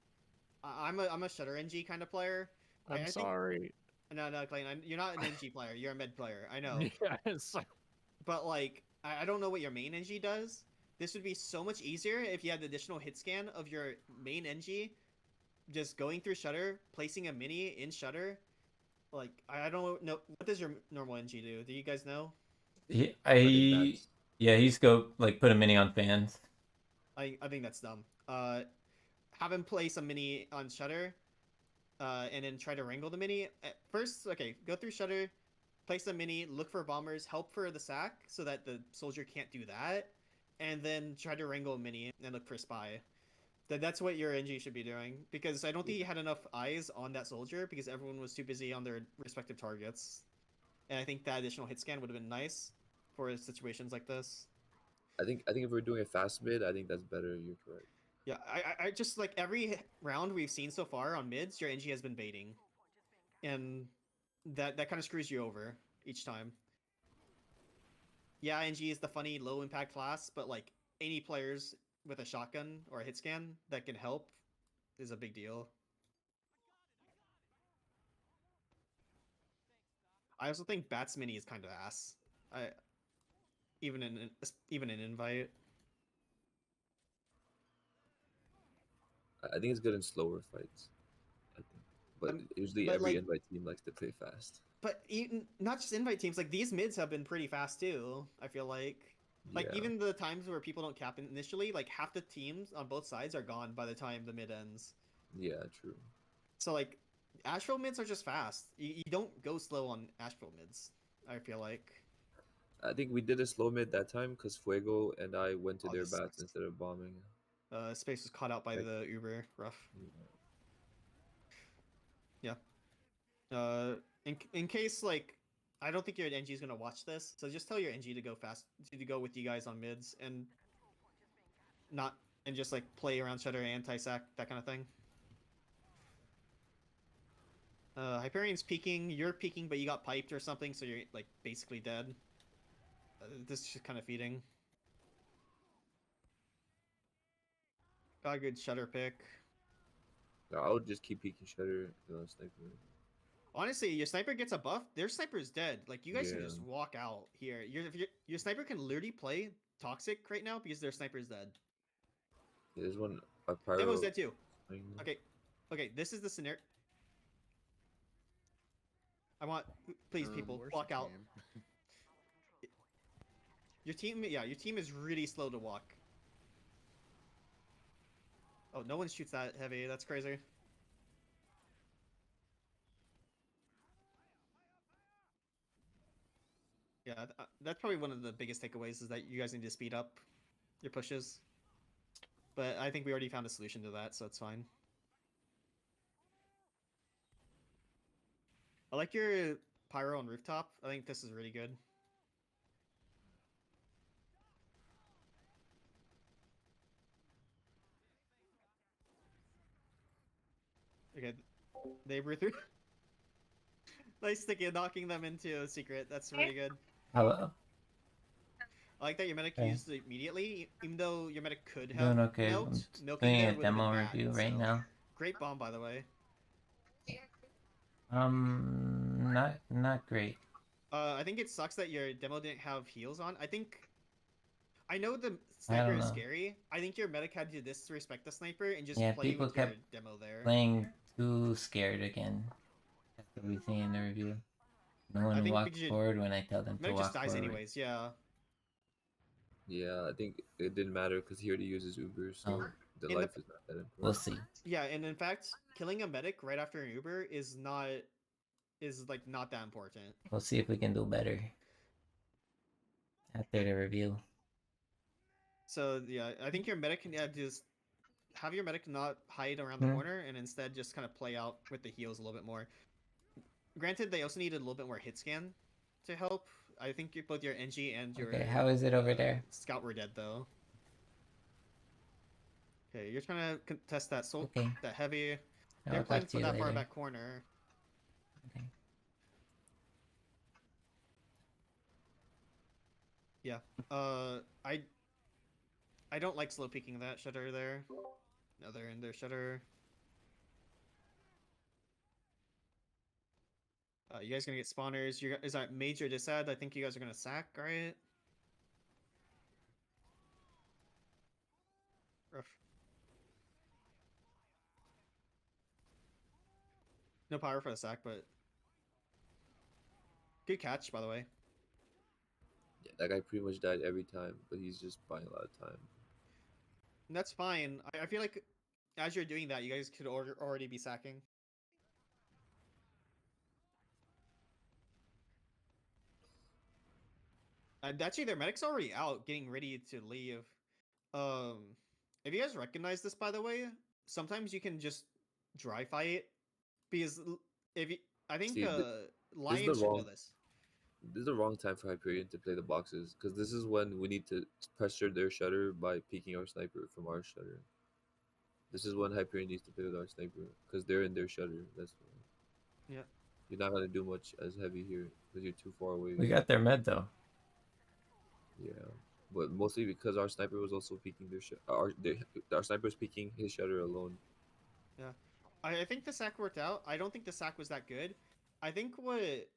I'm a Shutter NG kind of player. I'm sorry. No, Clayton, you're not an NG player. You're a mid player. I know. Yes. But like, I don't know what your main NG does. This would be so much easier if you had the additional hit scan of your main NG, just going through Shutter, placing a mini in Shutter. Like, I don't know. What does your normal NG do? Do you guys know? He's go like put a mini on fans. I think that's dumb. Have him place a mini on Shutter, and then try to wrangle the mini. First, okay, go through Shutter, place the mini, look for bombers, help for the sack so that the soldier can't do that, and then try to wrangle a mini and look for spy. That's what your NG should be doing, because I don't think he had enough eyes on that soldier because everyone was too busy on their respective targets. And I think that additional hit scan would have been nice for situations like this. I think if we're doing a fast mid, I think that's better. You're correct. Yeah, I just like every round we've seen so far on mids, your NG has been baiting, and that kind of screws you over each time. Yeah, NG is the funny low impact class, but like any players with a shotgun or a hit scan that can help is a big deal. I also think Bats mini is kind of ass. Even in invite. I think it's good in slower fights. I think, but usually every invite team likes to play fast. But even, not just invite teams, like these mids have been pretty fast too. I feel like even the times where people don't cap initially, like half the teams on both sides are gone by the time the mid ends. Yeah, true. So like, Ashville mids are just fast. You don't go slow on Ashville mids. I feel like. I think we did a slow mid that time because Fuego and I went to their bats instead of bombing. Space was caught out by the Uber. Rough. Yeah. In case like I don't think your NG is gonna watch this, so just tell your NG to go fast to go with you guys on mids and not and just like play around shutter anti-sac that kind of thing. Hyperion's peeking, you're peeking, but you got piped or something, so you're like basically dead. This is just kind of feeding. Got a good shutter pick. I would just keep peeking shutter sniper. Honestly, your sniper gets a buff. Their sniper is dead. Like you guys can Yeah. just walk out here. Your sniper can literally play toxic right now because their sniper is dead. Yeah, there's one a pyro. Demo's dead too. thing. Okay. This is the scenario. I want please people Where's walk the out. cam? Your team is really slow to walk. Oh, no one shoots that heavy. That's crazy. Yeah, that's probably one of the biggest takeaways is that you guys need to speed up your pushes. But I think we already found a solution to that, so it's fine. I like your pyro on rooftop. I think this is really good. Okay, they breathe through. Nice sticky, knocking them into a secret. That's really good. Hello. I like that your medic Okay. used it immediately, even though your medic could have Doing okay. I'm milked. just Milking doing there a would have been demo bad, review right so- now. Great bomb, by the way. Not great. I think it sucks that your demo didn't have heals on. I know the sniper don't is know. scary. I think your medic had to disrespect the sniper and just Yeah, play people with your kept demo there. Playing too scared again. That's what we see in the review. No I one think walks because your forward when I tell them to medic walk just dies forward. anyways. Yeah. Yeah, I think it didn't matter because he already uses Uber, so Oh. the In the- life is not that important. We'll see. Yeah, and in fact, killing a medic right after an Uber is like not that important. We'll see if we can do better after the review. So yeah, I think your medic can just have your medic not hide around the corner and instead just kind of play out with the heals a little bit more. Granted, they also needed a little bit more hit scan to help. I think both your NG and your Okay, how is it over there? scout were dead though. Okay, you're trying to contest that soul, Okay. that heavy. I'll They're playing talk to for you that far later. back corner. Okay. Yeah. I don't like slow peeking that shutter there. No, they're in their shutter. You guys gonna get spawners. Is that major disad? I think you guys are gonna sack, right? Rough. No power for the sack, but good catch, by the way. Yeah, that guy pretty much died every time, but he's just buying a lot of time. And that's fine. I feel like as you're doing that, you guys could already be sacking. Actually, their medic's already out, getting ready to leave. If you guys recognize this, by the way, sometimes you can just dry fight because if you, I think See, this is Lion the should know wrong. this. This is the wrong time for Hyperion to play the boxes because this is when we need to pressure their shutter by peeking our sniper from our shutter. This is when Hyperion needs to play with our sniper because they're in their shutter. That's why. Yeah. You're not gonna do much as heavy here because you're too far away. We got their med though. Yeah, but mostly because our sniper was also peeking our sniper was peeking his shutter alone. Yeah, I think the sack worked out. I don't think the sack was that good. I think what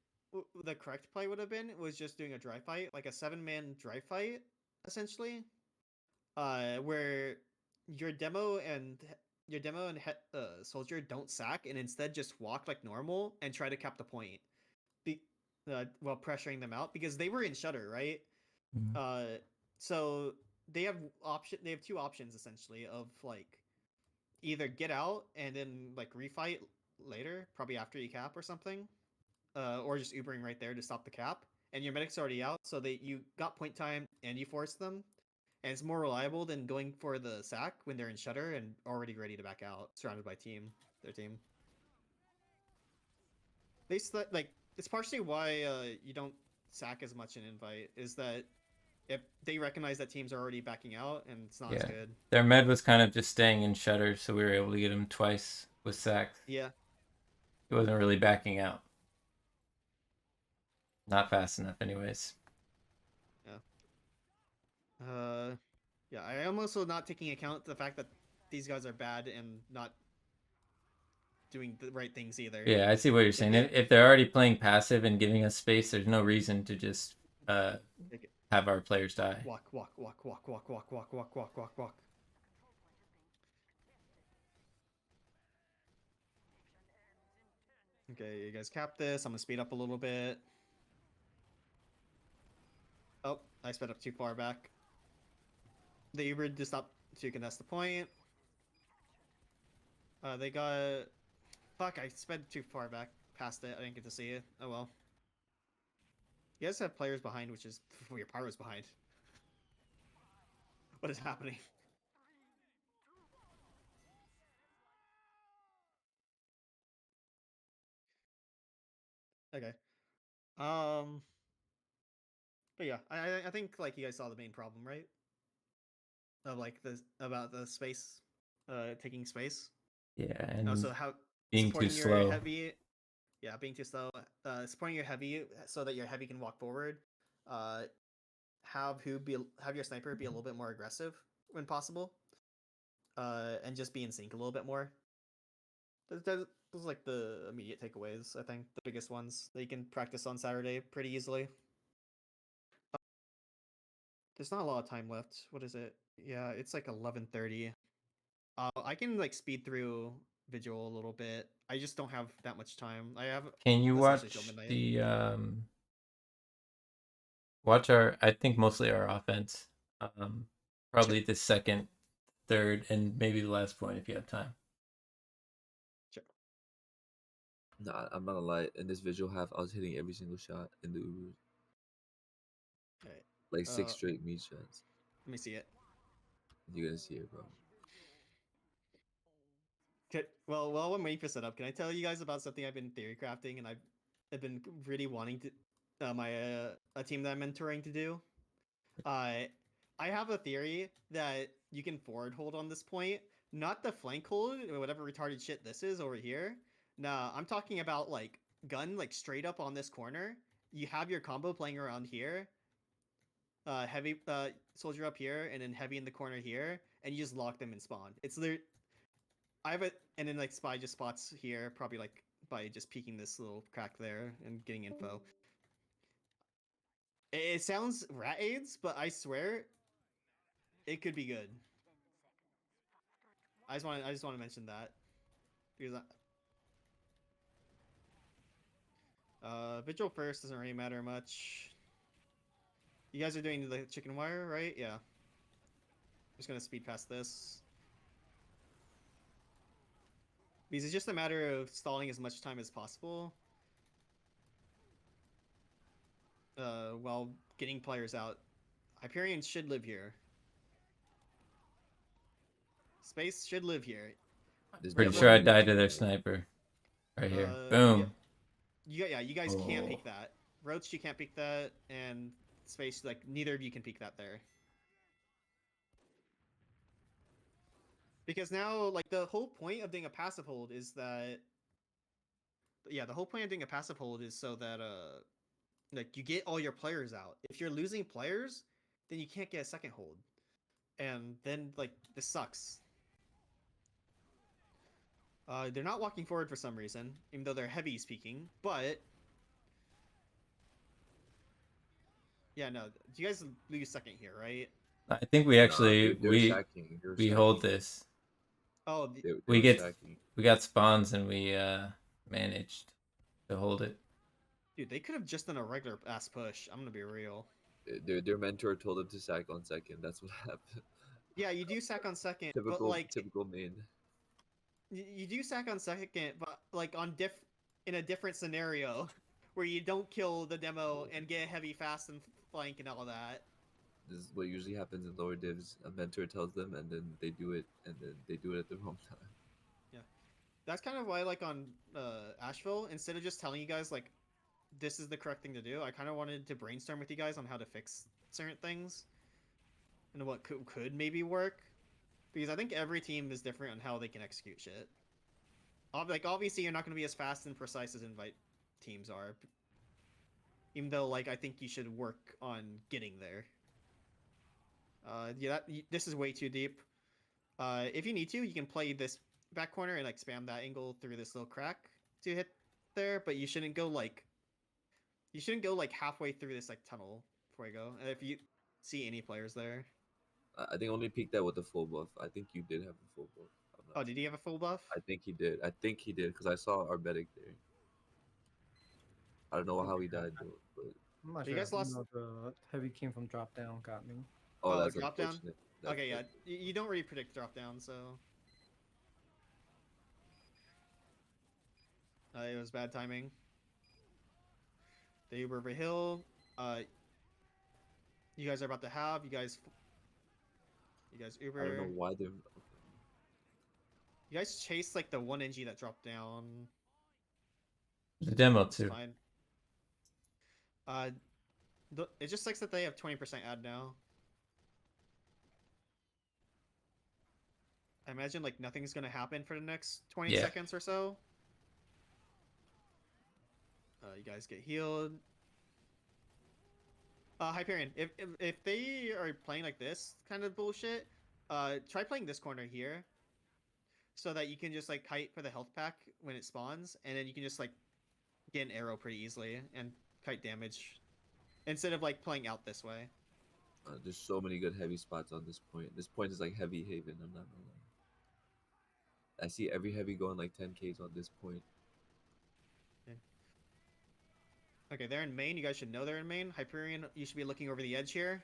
the correct play would have been was just doing a dry fight, like a 7-man dry fight, essentially. Where your demo and soldier don't sack and instead just walk like normal and try to cap the point, while pressuring them out because they were in shutter, right? Mhm. So they have two options essentially of like either get out and then like refight later, probably after you cap or something, or just Ubering right there to stop the cap. And your medic's already out, so you got point time and you force them, and it's more reliable than going for the sack when they're in shutter and already ready to back out, surrounded by their team. like it's partially why you don't sack as much in invite is that if they recognize that teams are already backing out and it's not as Yeah. good. Their med was kind of just staying in shutter, so we were able to get him twice with sacks. Yeah. He wasn't really backing out. Not fast enough, anyways. Yeah. I am also not taking account the fact that these guys are bad and not doing the right things either. Yeah, I see what you're saying. they- If they're already playing passive and giving us space, there's no reason to just Like, have our players die. walk. Okay, you guys cap this. I'm gonna speed up a little bit. Oh, I sped up too far back. The Uber just stopped so you can contest the point. They got... Fuck, I sped too far back past it. I didn't get to see it. Oh well. You guys have players behind, which is... Your pyro's behind. What is happening? Okay. But yeah, I think like you guys saw the main problem, right? Of like about the space, taking space. Yeah, and Also how being too supporting your slow. heavy, yeah, being too slow. Supporting your heavy so that your heavy can walk forward. Have your sniper be a little bit more aggressive when possible. And just be in sync a little bit more. Those are like the immediate takeaways. I think the biggest ones that you can practice on Saturday pretty easily. There's not a lot of time left. What is it? Yeah, it's like 11:30. I can like speed through Vigil a little bit. I just don't have that much time. I have Can you essentially till watch midnight. the watch our? I think mostly our offense. Probably the second, third, and maybe the last point if you have time. Sure. Nah, I'm not gonna lie. In this visual half, I was hitting every single shot in the Uber. Alright. Like 6 straight meat shots. Let me see it. You're gonna see it, bro. Okay. Well, while I'm waiting for setup, can I tell you guys about something I've been theory crafting and I've been really wanting to a team that I'm mentoring to do. I have a theory that you can forward hold on this point, not the flank hold or whatever retarded shit this is over here. Nah, I'm talking about like gun like straight up on this corner. You have your combo playing around here. Heavy soldier up here, and then heavy in the corner here, and you just lock them in spawn. It's literally I have it, and then like spy just spots here, probably like by just peeking this little crack there and getting info. It sounds rat aids, but I swear it could be good. I just want to mention that because Vigil first doesn't really matter much. You guys are doing the chicken wire, right? Yeah. I'm just gonna speed past this because it's just a matter of stalling as much time as possible. While getting players out. Hyperion should live here. Space should live here. There's Pretty definitely sure I gonna be a died to chicken their wire. sniper. Right here. Yeah. Boom. You guys can't Oh. peek that. Roach, you can't peek that, and Space, like, neither of you can peek that there. Because now, like, the whole point of doing a passive hold is that... Yeah, the whole point of doing a passive hold is so that, like, you get all your players out. If you're losing players, then you can't get a second hold. And then, like, this sucks. They're not walking forward for some reason, even though they're heavy speaking, but... Yeah, no. Do you guys lose second here, right? I think we actually They were sacking. They were we sacking. hold this. Oh, They We were get sacking. we got spawns and we managed to hold it. dude, they could have just done a regular ass push. I'm gonna be real. Their mentor told them to sack on second. That's what happened. Yeah, you do sack on second, but Typical, like typical main. you do sack on second, but like in a different scenario where you don't kill the demo and get heavy fast and flank and all that. This is what usually happens in lower divs. A mentor tells them, and then they do it, and then they do it at the wrong time. That's kind of why, like on Asheville, instead of just telling you guys like this is the correct thing to do, I kind of wanted to brainstorm with you guys on how to fix certain things and what could maybe work, because I think every team is different on how they can execute shit. Like obviously, you're not going to be as fast and precise as invite teams are, even though like I think you should work on getting there. Yeah, this is way too deep. If you need to, you can play this back corner and like spam that angle through this little crack to hit there, but you shouldn't go like halfway through this like tunnel before you go. If you see any players there. I think only peaked that with the full buff. I think you did have a full buff. Oh, did he have a full buff? I think he did. I think he did because I saw Arbedic there. I don't know how he died though, but I'm not You sure. guys lost- No, the heavy came from drop down, got me. oh, that's drop down? unfortunate. That's Okay, yeah, you don't really predict drop down, so it was bad timing. The Uber Vigil, you guys are about to have. You guys Uber. I don't know why they're. You guys chased like the 1 NG that dropped down. The demo It's too. fine. It just sucks that they have 20% ad now. I imagine like nothing's gonna happen for the next 20 Yeah. seconds or so. You guys get healed. Hyperion, if they are playing like this kind of bullshit, try playing this corner here, so that you can just like kite for the health pack when it spawns, and then you can just like get an arrow pretty easily and kite damage, instead of like playing out this way. There's so many good heavy spots on this point. This point is like heavy haven. I'm not gonna lie. I see every heavy going like 10Ks on this point. Okay, they're in main. You guys should know they're in main. Hyperion, you should be looking over the edge here.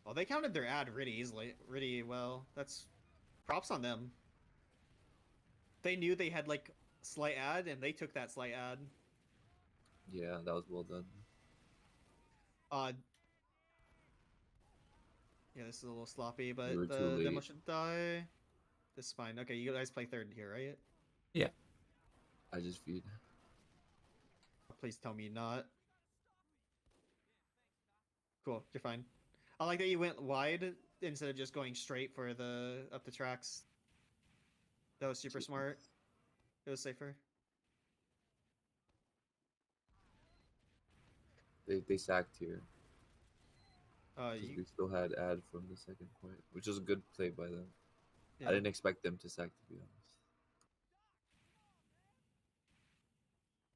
Well, they counted their ad really easily, really well. That's props on them. They knew they had like slight ad, and they took that slight ad. Yeah, that was well done. Yeah, this is a little sloppy, but We were too the demo late. should die. This is fine. Okay, you guys play third here, right? I just feed. Please tell me not. Cool, you're fine. I like that you went wide instead of just going straight for the up the tracks. That was super smart. It was safer. They sacked here. 'Cause You, we still had ad from the second point, which was a good play by them. yeah. I didn't expect them to sack, to be honest.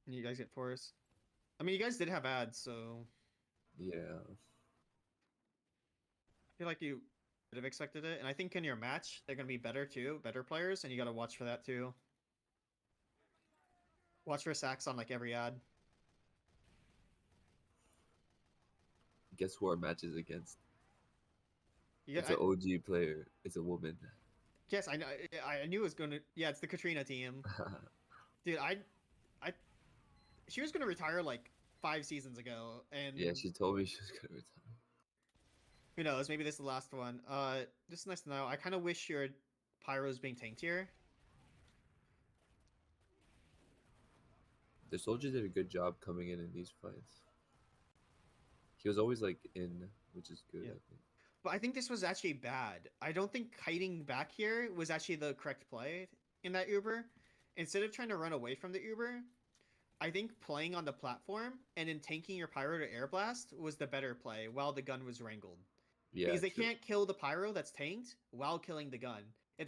You guys get force. I mean, you guys did have ads, so Yeah. I feel like you would have expected it. And I think in your match, they're gonna be better too, better players, and you gotta watch for that too. Watch for sacks on like every ad. Guess who our match is against? You It's an OG player. It's a woman. yes, I know. I knew it was gonna. Yeah, it's the Katrina team, dude. She was gonna retire like 5 seasons ago, and Yeah, she told me she was gonna retire. who knows? Maybe this is the last one. Just nice to know. I kind of wish your Pyro's being tanked here. The soldier did a good job coming in these fights. He was always like in, which is good. Yeah. I think. But I think this was actually bad. I don't think kiting back here was actually the correct play in that Uber. Instead of trying to run away from the Uber, I think playing on the platform and then tanking your Pyro to Air Blast was the better play while the gun was wrangled. Yeah, Because they true. can't kill the Pyro that's tanked while killing the gun. If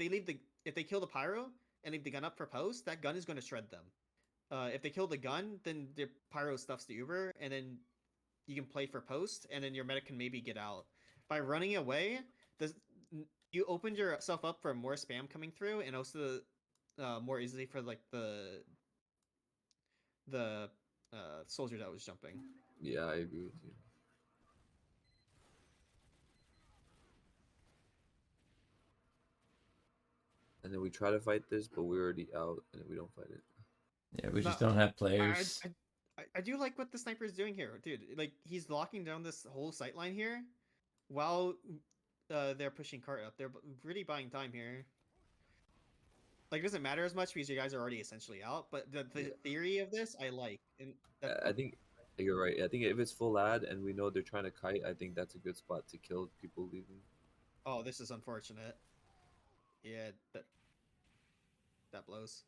they kill the Pyro and leave the gun up for post, that gun is going to shred them. If they kill the gun, then the Pyro stuffs the Uber, and then you can play for post, and then your medic can maybe get out. By running away, you opened yourself up for more spam coming through, and also more easily for like the soldier that was jumping. Yeah, I agree with you. And then we try to fight this, but we're already out, and we don't fight it. Yeah, we just No, don't have players. I do like what the sniper is doing here, dude. Like he's locking down this whole sight line here, while they're pushing cart up. They're really buying time here. like it doesn't matter as much because you guys are already essentially out. But the Yeah. theory of this I like, and that I think you're right. I think if it's full ad and we know they're trying to kite, I think that's a good spot to kill people leaving. oh, this is unfortunate. Yeah, that blows.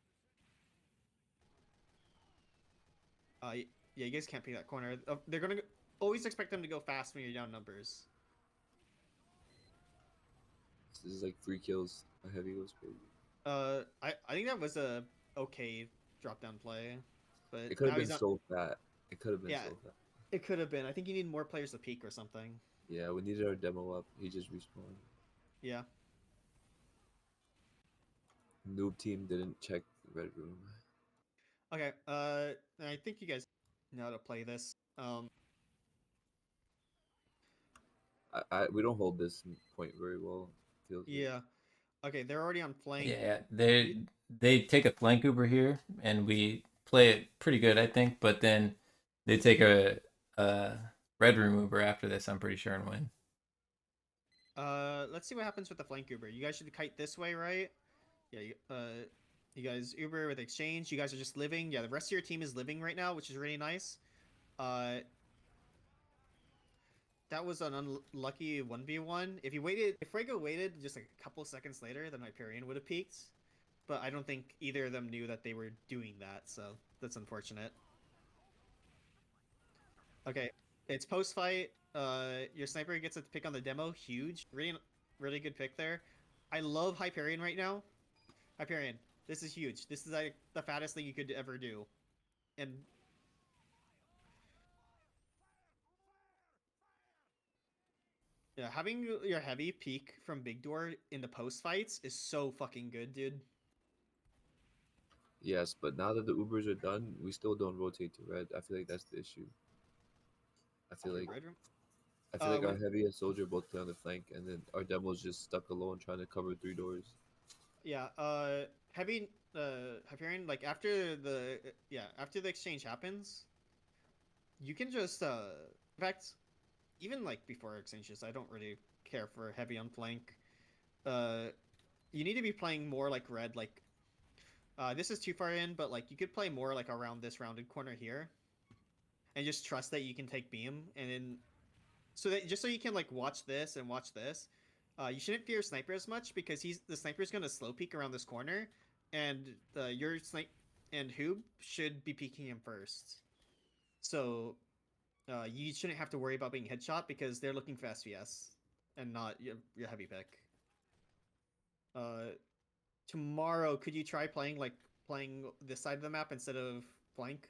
Yeah, you guys can't pick that corner. They're gonna always expect them to go fast when you're down numbers. This is like 3 kills. A heavy was crazy. I think that was a okay drop down play, but It could now have he's been not. so fat. It could have been Yeah, so fat. it could have been. I think you need more players to peak or something. Yeah, we needed our demo up. He just respawned. Yeah. Noob team didn't check red room. Okay. I think you guys know how to play this. We don't hold this point very well. Feels like. Yeah. Okay, they're already on flank. Yeah, they take a flank Uber here, and we play it pretty good, I think. But then they take a red room Uber after this. I'm pretty sure and win. Let's see what happens with the flank Uber. You guys should kite this way, right? Yeah. You guys Uber with exchange. You guys are just living. Yeah, the rest of your team is living right now, which is really nice. That was an unlucky 1v1. If Fuego waited just like a couple seconds later, then Hyperion would have peaked. But I don't think either of them knew that they were doing that, so that's unfortunate. Okay, it's post fight. Your sniper gets a pick on the demo. Huge, really good pick there. I love Hyperion right now. Hyperion, this is huge. This is like the fattest thing you could ever do, and yeah, having your heavy peak from big door in the post fights is so fucking good, dude. Yes, but now that the Ubers are done, we still don't rotate to red. I feel like that's the issue. I feel like Red room. our heavy and soldier both play on the flank, and then our demo's just stuck alone trying to cover 3 doors. Yeah, heavy, Hyperion, like after the exchange happens, you can just in fact, even like before exchanges, I don't really care for heavy on flank. You need to be playing more like red, like this is too far in, but like you could play more like around this rounded corner here, and just trust that you can take beam, and then so you can like watch this and watch this. You shouldn't fear sniper as much because the sniper's gonna slow peek around this corner, and your snipe and Hoob should be peeking him first. So you shouldn't have to worry about being headshot because they're looking for SVS and not your heavy pick. Tomorrow, could you try playing this side of the map instead of flank,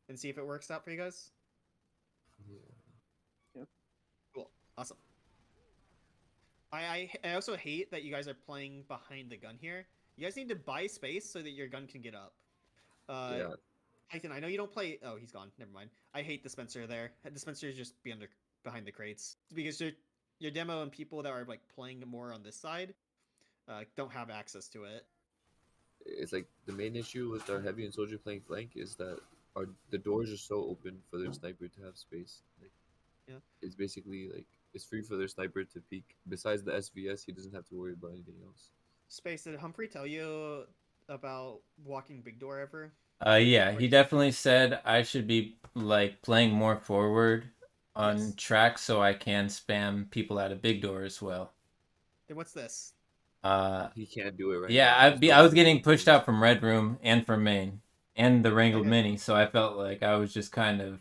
and see if it works out for you guys? Yeah. Cool, awesome. I also hate that you guys are playing behind the gun here. You guys need to buy space so that your gun can get up. Yeah. Titan, I know you don't play. Oh, he's gone. Never mind. I hate Dispenser there. Dispenser just behind the crates because your demo and people that are like playing more on this side don't have access to it. It's like the main issue with our heavy and soldier playing flank is that the doors are so open for their sniper to have space. Like, yeah, it's basically like it's free for their sniper to peek. Besides the SVS, he doesn't have to worry about anything else. Space, did Humphrey tell you about walking big door ever? Yeah, he definitely said I should be like playing more forward on track so I can spam people out of big door as well. Then what's this? He can't do it right yeah, now. I was getting pushed out from red room and from main and the wrangled Okay. mini, so I felt like I was just kind of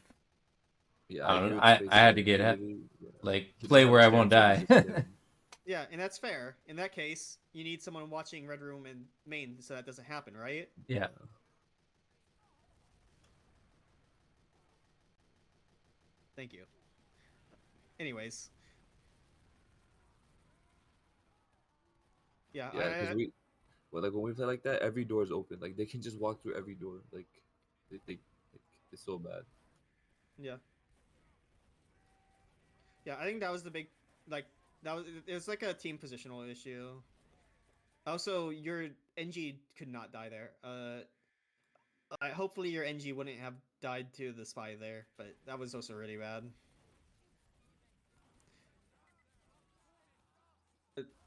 Yeah, I don't know. agree with I had to Space. get Literally, like he play doesn't have where a I won't chance, die. so just spam. Yeah, and that's fair. In that case, you need someone watching red room and main so that doesn't happen, right? Yeah. Thank you. Anyways. Yeah, Yeah, because like when we play like that, every door is open. Like they can just walk through every door. Like like it's so bad. Yeah. Yeah, I think that was the big, like, it was like a team positional issue. Also, your NG could not die there. Hopefully your NG wouldn't have died to the spy there, but that was also really bad.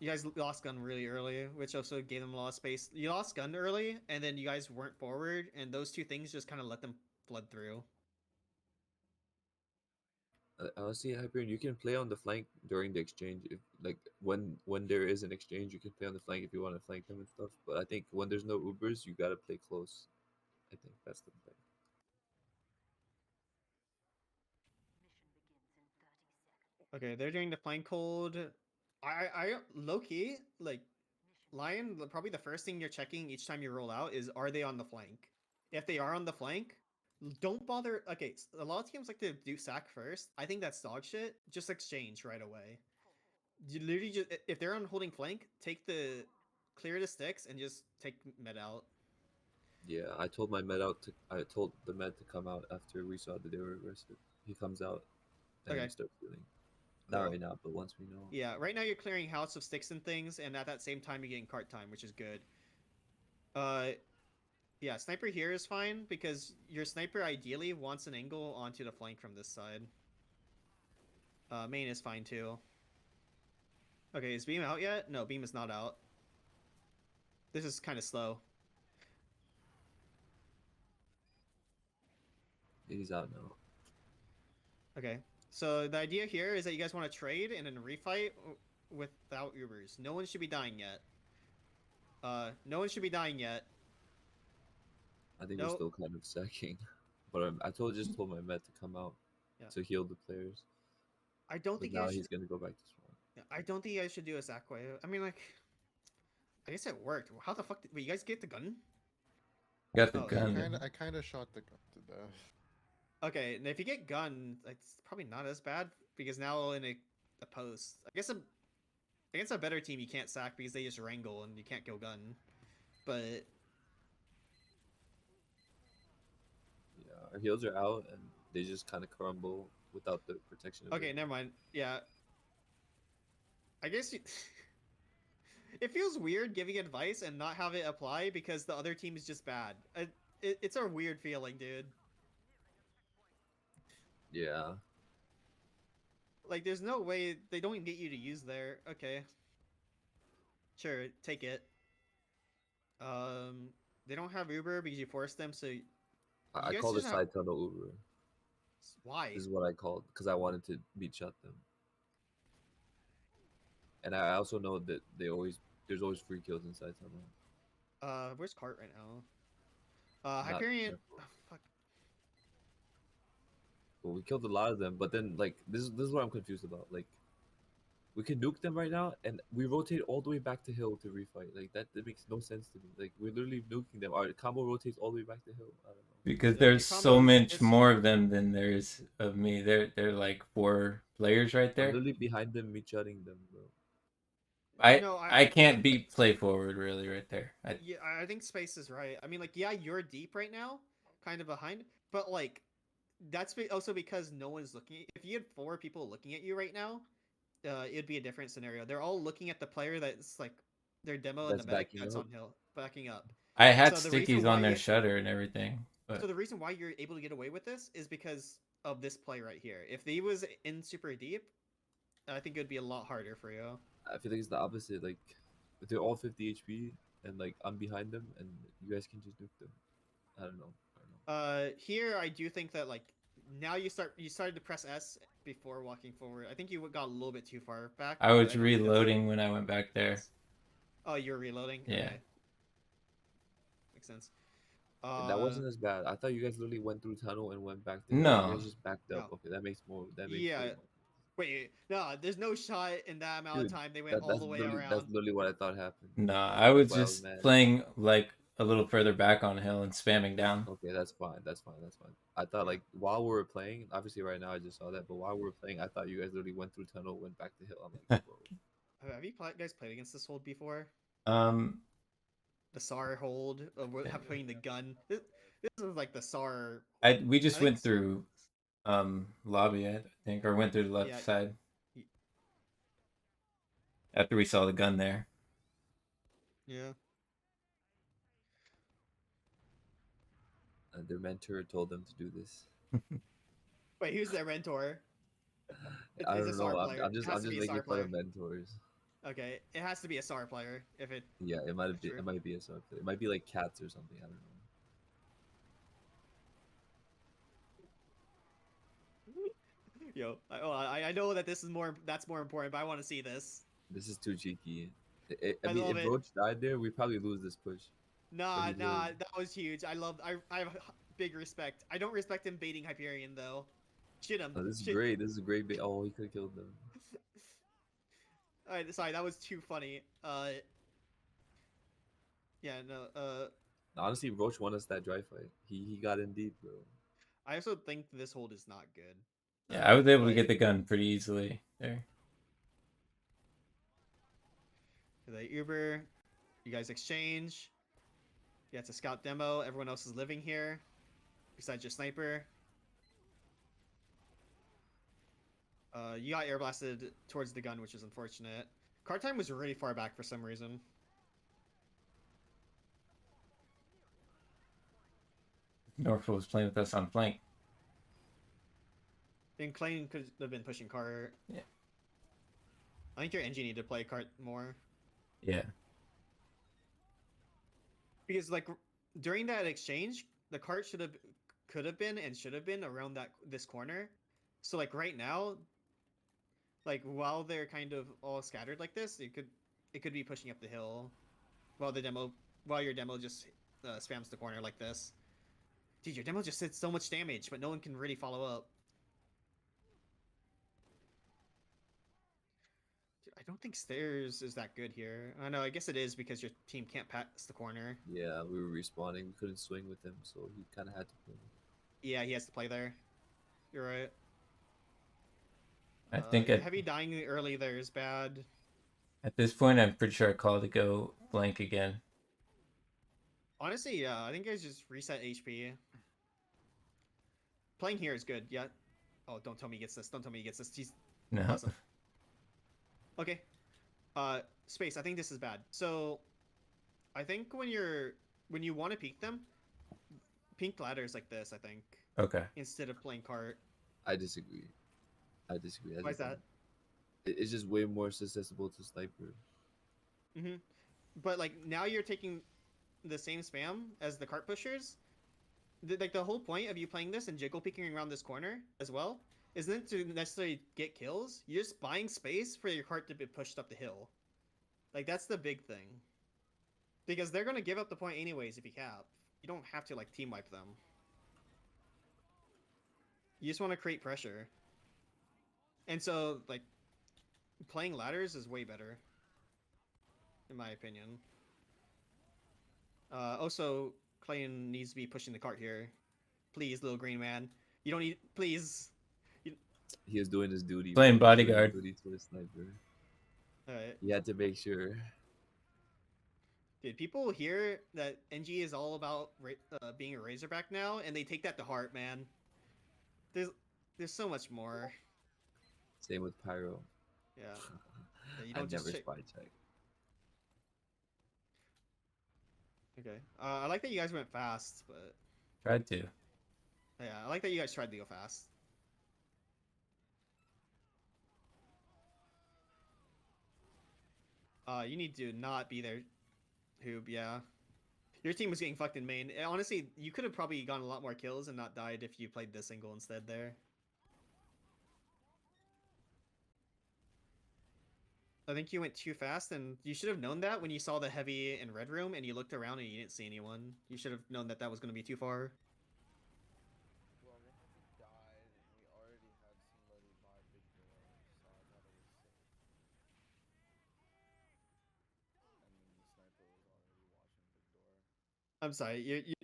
you guys lost gun really early, which also gave them a lot of space. You lost gun early, and then you guys weren't forward, and those two things just kind of let them flood through. Honestly, Hyperion, you can play on the flank during the exchange. If like when there is an exchange, you can play on the flank if you want to flank them and stuff. But I think when there's no Ubers, you gotta play close. I think that's the thing. Okay, they're doing the flank hold. I low key like Lion. Probably the first thing you're checking each time you roll out is, are they on the flank? If they are on the flank, don't bother. Okay, a lot of teams like to do sack first. I think that's dog shit. Just exchange right away. You literally just, if they're on holding flank, take the clear the sticks and just take med out. Yeah, I told my med out to. I told the med to come out after we saw that they were arrested. He comes out and we Okay. start feeling. Not Cool. right now, but once we know. Yeah, right now you're clearing house of sticks and things, and at that same time you're getting cart time, which is good. Yeah, sniper here is fine because your sniper ideally wants an angle onto the flank from this side. Main is fine too. Okay, is beam out yet? No, beam is not out. This is kind of slow. He's out now. Okay, so the idea here is that you guys want to trade and then refight without Ubers. No one should be dying yet. No one should be dying yet. I think No. we're still kind of sacking, but I just told my med to come out to heal the players. I don't But think now you should... he's gonna go back to spawn. I don't think you guys should do a sack wave. I mean, like, I guess it worked. How the fuck did... Wait, you guys get the gun? Got the Oh, gun. I kind of shot the gun to death. Okay, and if you get gun, it's probably not as bad because now in a post, I guess against a better team you can't sack because they just wrangle and you can't kill gun. But Yeah, our heals are out and they just kind of crumble without the protection. Of okay, it. never mind. Yeah, I guess you... it feels weird giving advice and not have it apply because the other team is just bad. It's a weird feeling, dude. Yeah. Like, there's no way they don't get you to use there. Okay. Sure, take it. They don't have Uber because you forced them, so... I guys call the just have- side tunnel Uber. Why? This is what I called because I wanted to beat shot them. And I also know that there's always free kills inside tunnel. Where's Cart right now? Not Hyperion... careful. Oh, fuck. Well, we killed a lot of them, but then like this is what I'm confused about. Like, we can nuke them right now, and we rotate all the way back to hill to refight. Like that makes no sense to me. Like we're literally nuking them. Our combo rotates all the way back to hill. I don't know. Because Yeah, there's your so combo much is- more of them than there is of me. They're like 4 players right I'm there. literally behind them, me shutting them, bro. No, I can't beat play forward really right there. Yeah, I think Space is right. I mean, like, yeah, you're deep right now, kind of behind, but like, that's also because no one's looking. If you had 4 people looking at you right now, it'd be a different scenario. They're all looking at the player that's like their demo and That's the medic backing that's up. on hill, backing up. I had So the reason stickies why on their you- shutter and everything. But So the reason why you're able to get away with this is because of this play right here. If he was in super deep, I think it would be a lot harder for you. I feel like it's the opposite. Like, they're all 50 HP, and like I'm behind them, and you guys can just nuke them. I don't know. Here I do think that like now you started to press S before walking forward. I think you got a little bit too far back. I but was don't think that's- reloading when I went back there. Oh, you're reloading. Yeah. Okay. Makes sense. And that wasn't as bad. I thought you guys literally went through tunnel and went back to No. You guys just backed up. No. Okay, that makes more. That makes Yeah. way more. Wait, no, there's no shot in that amount Dude, of time. They went all the way around. That's literally what I thought happened. No, I was That's why I was just mad. playing like a little further back on hill and spamming down. Okay, that's fine. That's fine. That's fine. I thought like while we were playing, obviously right now I just saw that, but while we were playing, I thought you guys literally went through tunnel, went back to hill. I'm like, bro. Have you guys played against this hold before? Um, The SAR hold of putting the gun. This is like the SAR. we just I went think through lobby, I think, or went through the left Yeah. side Y- after we saw the gun there. Yeah. And their mentor told them to do this. Wait, who's their mentor? I It's a don't SAR know. player. I'm It just has I'm to just be a SAR making fun of player. mentors. Okay, it has to be a star player if it. Yeah, it might be. True. It might be a sub player. It might be like cats or something. I don't know. Yo, I know that this is more. That's more important, but I want to see this. This is too cheeky. I I mean, love if it. Roach died there, we probably lose this push. But Nah, he nah, lived. that was huge. I have big respect. I don't respect him baiting Hyperion though. Shit him. Oh, this is Shit. great. This is a great bait. Oh, he could have killed them. Alright, sorry, that was too funny. Yeah, no. Honestly, Roach won us that dry fight. He got in deep, bro. I also think this hold is not good. Yeah, I was able to But get the gun pretty easily there. the Uber, you guys exchange. Yeah, it's a scout demo. Everyone else is living here, besides your sniper. You got air blasted towards the gun, which is unfortunate. Card time was really far back for some reason. Norfolk was playing with us on flank. And Klein could have been pushing cart. Yeah. I think your engine need to play cart more. Yeah. Because like during that exchange, the cart could have been and should have been around this corner. So like right now, like while they're kind of all scattered like this, it could be pushing up the hill, while your demo just spams the corner like this. Dude, your demo just did so much damage, but no one can really follow up. Dude, I don't think stairs is that good here. I know, I guess it is because your team can't pass the corner. Yeah, we were respawning. We couldn't swing with him, so he kind of had to play. Yeah, he has to play there. You're right. I think heavy dying early there is bad. at this point, I'm pretty sure I called to go blank again. Honestly, yeah, I think guys just reset HP. Playing here is good, yeah. Oh, don't tell me he gets this. Don't tell me he gets this. He's No. awesome. Okay. Space, I think this is bad. So, I think when you want to peek them, pink ladders like this, I think, Okay. instead of playing cart. I disagree. I disagree. Why is that? It's just way more susceptible to sniper. Mm-hmm. But, like, now you're taking the same spam as the cart pushers. Like, the whole point of you playing this and jiggle peeking around this corner as well isn't to necessarily get kills. You're just buying space for your cart to be pushed up the hill. Like, that's the big thing. Because they're going to give up the point anyways if you cap. You don't have to, like, team wipe them. You just want to create pressure. And so, like, playing ladders is way better. In my opinion. Also, Clayton needs to be pushing the cart here. Please, little green man. You don't need... Please. He was doing his duty. Playing bro. He was doing his bodyguard. duty to the sniper. Alright. He had to make sure. Dude, people hear that NG is all about being a Razorback now, and they take that to heart, man. There's so much more. Same with Pyro. Yeah. You I don't just never check. spy check. Okay. I like that you guys went fast, but Tried to. yeah, I like that you guys tried to go fast. You need to not be there, Hoob. Yeah. Your team was getting fucked in main. Honestly, you could have probably gotten a lot more kills and not died if you played this single instead there. I think you went too fast, and you should have known that when you saw the heavy and red room and you looked around and you didn't see anyone. You should have known that that was going to be too far. Well, the heavy died, and we already had somebody buy big door, so I thought it was safe. And then the sniper was already watching big door. I'm sorry,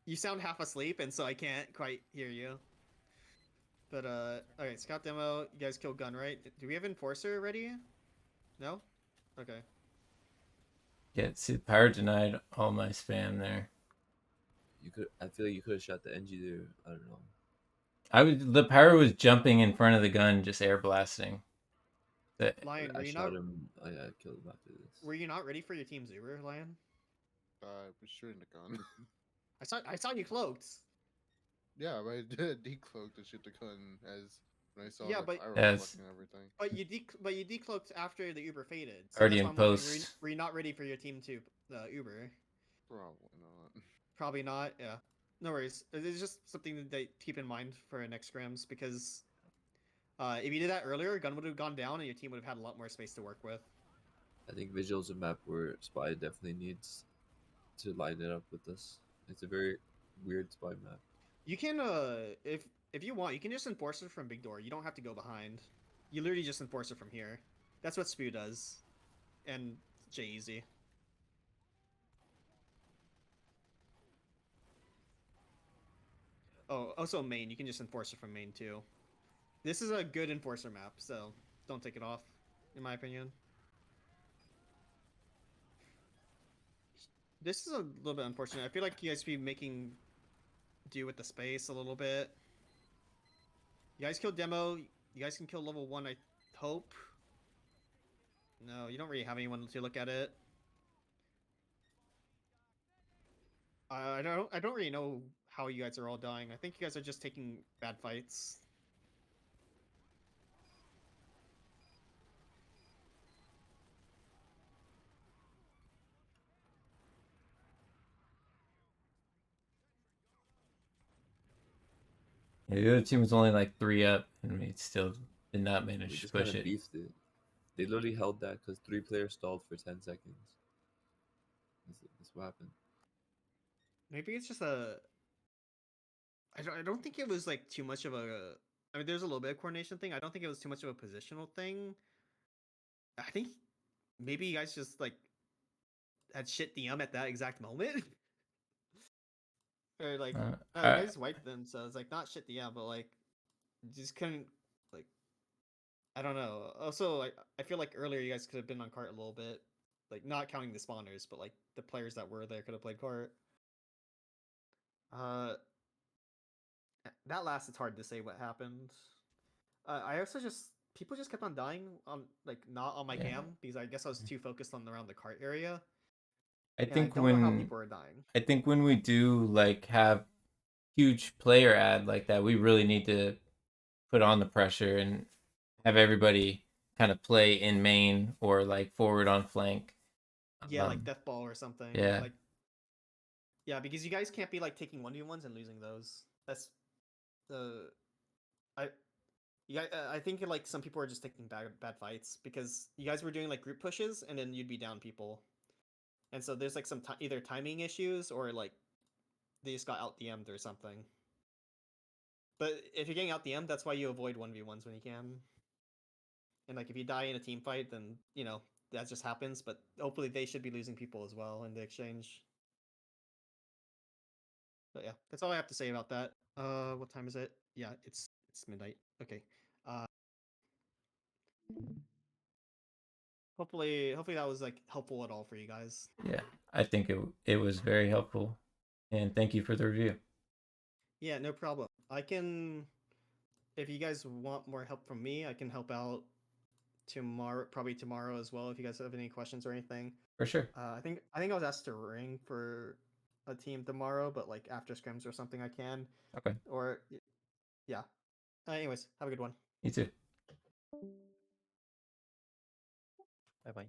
you sound half asleep, and so I can't quite hear you. But okay, scout demo. You guys killed gun, right? Do we have enforcer ready? No. Okay. Yeah, see, the power denied all my spam there. You could. I feel like you could have shot the NG there. I don't know. The power was jumping in front of the gun, just air blasting. Lion, I shot him. I killed him after this. Were you not ready for your team's Uber, Lion? I was shooting the gun. I saw you cloaked. Yeah, but I did decloak to shoot the gun as When I saw Yeah, the, but- I was Yes. fucking everything. But you decloaked after the Uber faded. So Already that's in why I'm wondering, post. were you not ready for your team to Uber? Probably not. Probably not. Yeah. No worries. It's just something that keep in mind for next scrims because if you did that earlier, gun would have gone down and your team would have had a lot more space to work with. I think Vigil's a map where Spy definitely needs to line it up with us. It's a very weird Spy map. You can if you want, you can just enforce it from Big Door. You don't have to go behind. You literally just enforce it from here. That's what Spew does, and J Easy. Oh, also main. You can just enforce it from main too. This is a good enforcer map, so don't take it off, in my opinion. This is a little bit unfortunate. I feel like you guys be making do with the space a little bit. You guys killed demo. You guys can kill level 1, I hope. No, you don't really have anyone to look at it. I don't really know how you guys are all dying. I think you guys are just taking bad fights. Yeah, the other team was only like 3 up, and we still did not We manage to just kind push of it. beefed it. They literally held that because 3 players stalled for 10 seconds. That's what happened. Maybe it's just a. I don't think it was like too much of a. I mean, there's a little bit of coordination thing. I don't think it was too much of a positional thing. I think maybe you guys just like had shit DM at that exact moment. Or like, Uh, you I- guys wiped them, so it's like not shit DM, but like, just couldn't like. I don't know. Also, I feel like earlier you guys could have been on cart a little bit, like not counting the spawners, but like the players that were there could have played cart. Uh, that last, it's hard to say what happened. I also just people just kept on dying on like not on my Yeah. cam because I guess I was too focused on around the cart area. I And I think don't know how when people are dying. I think when we do like have huge player ad like that, we really need to put on the pressure and have everybody kind of play in main or like forward on flank. Yeah, like Um, death ball or something. yeah. Like yeah, because you guys can't be like taking 1v1s and losing those. That's the I yeah, I think like some people are just taking bad fights because you guys were doing like group pushes and then you'd be down people, and so there's like some either timing issues or like they just got out DM'd or something. But if you're getting out DM'd, that's why you avoid 1v1s when you can. And like if you die in a team fight, then you know that just happens. But hopefully they should be losing people as well in the exchange. But yeah, that's all I have to say about that. What time is it? Yeah, it's midnight. Okay. Uh, hopefully that was like helpful at all for you guys. Yeah, I think it was very helpful, and thank you for the review. Yeah, no problem. I can, if you guys want more help from me, I can help out tomorrow, probably tomorrow as well. If you guys have any questions or anything. For sure. I think I was asked to ring for a team tomorrow, but like after scrims or something, I can. Okay. Or yeah. Anyways, have a good one. You too. Bye bye.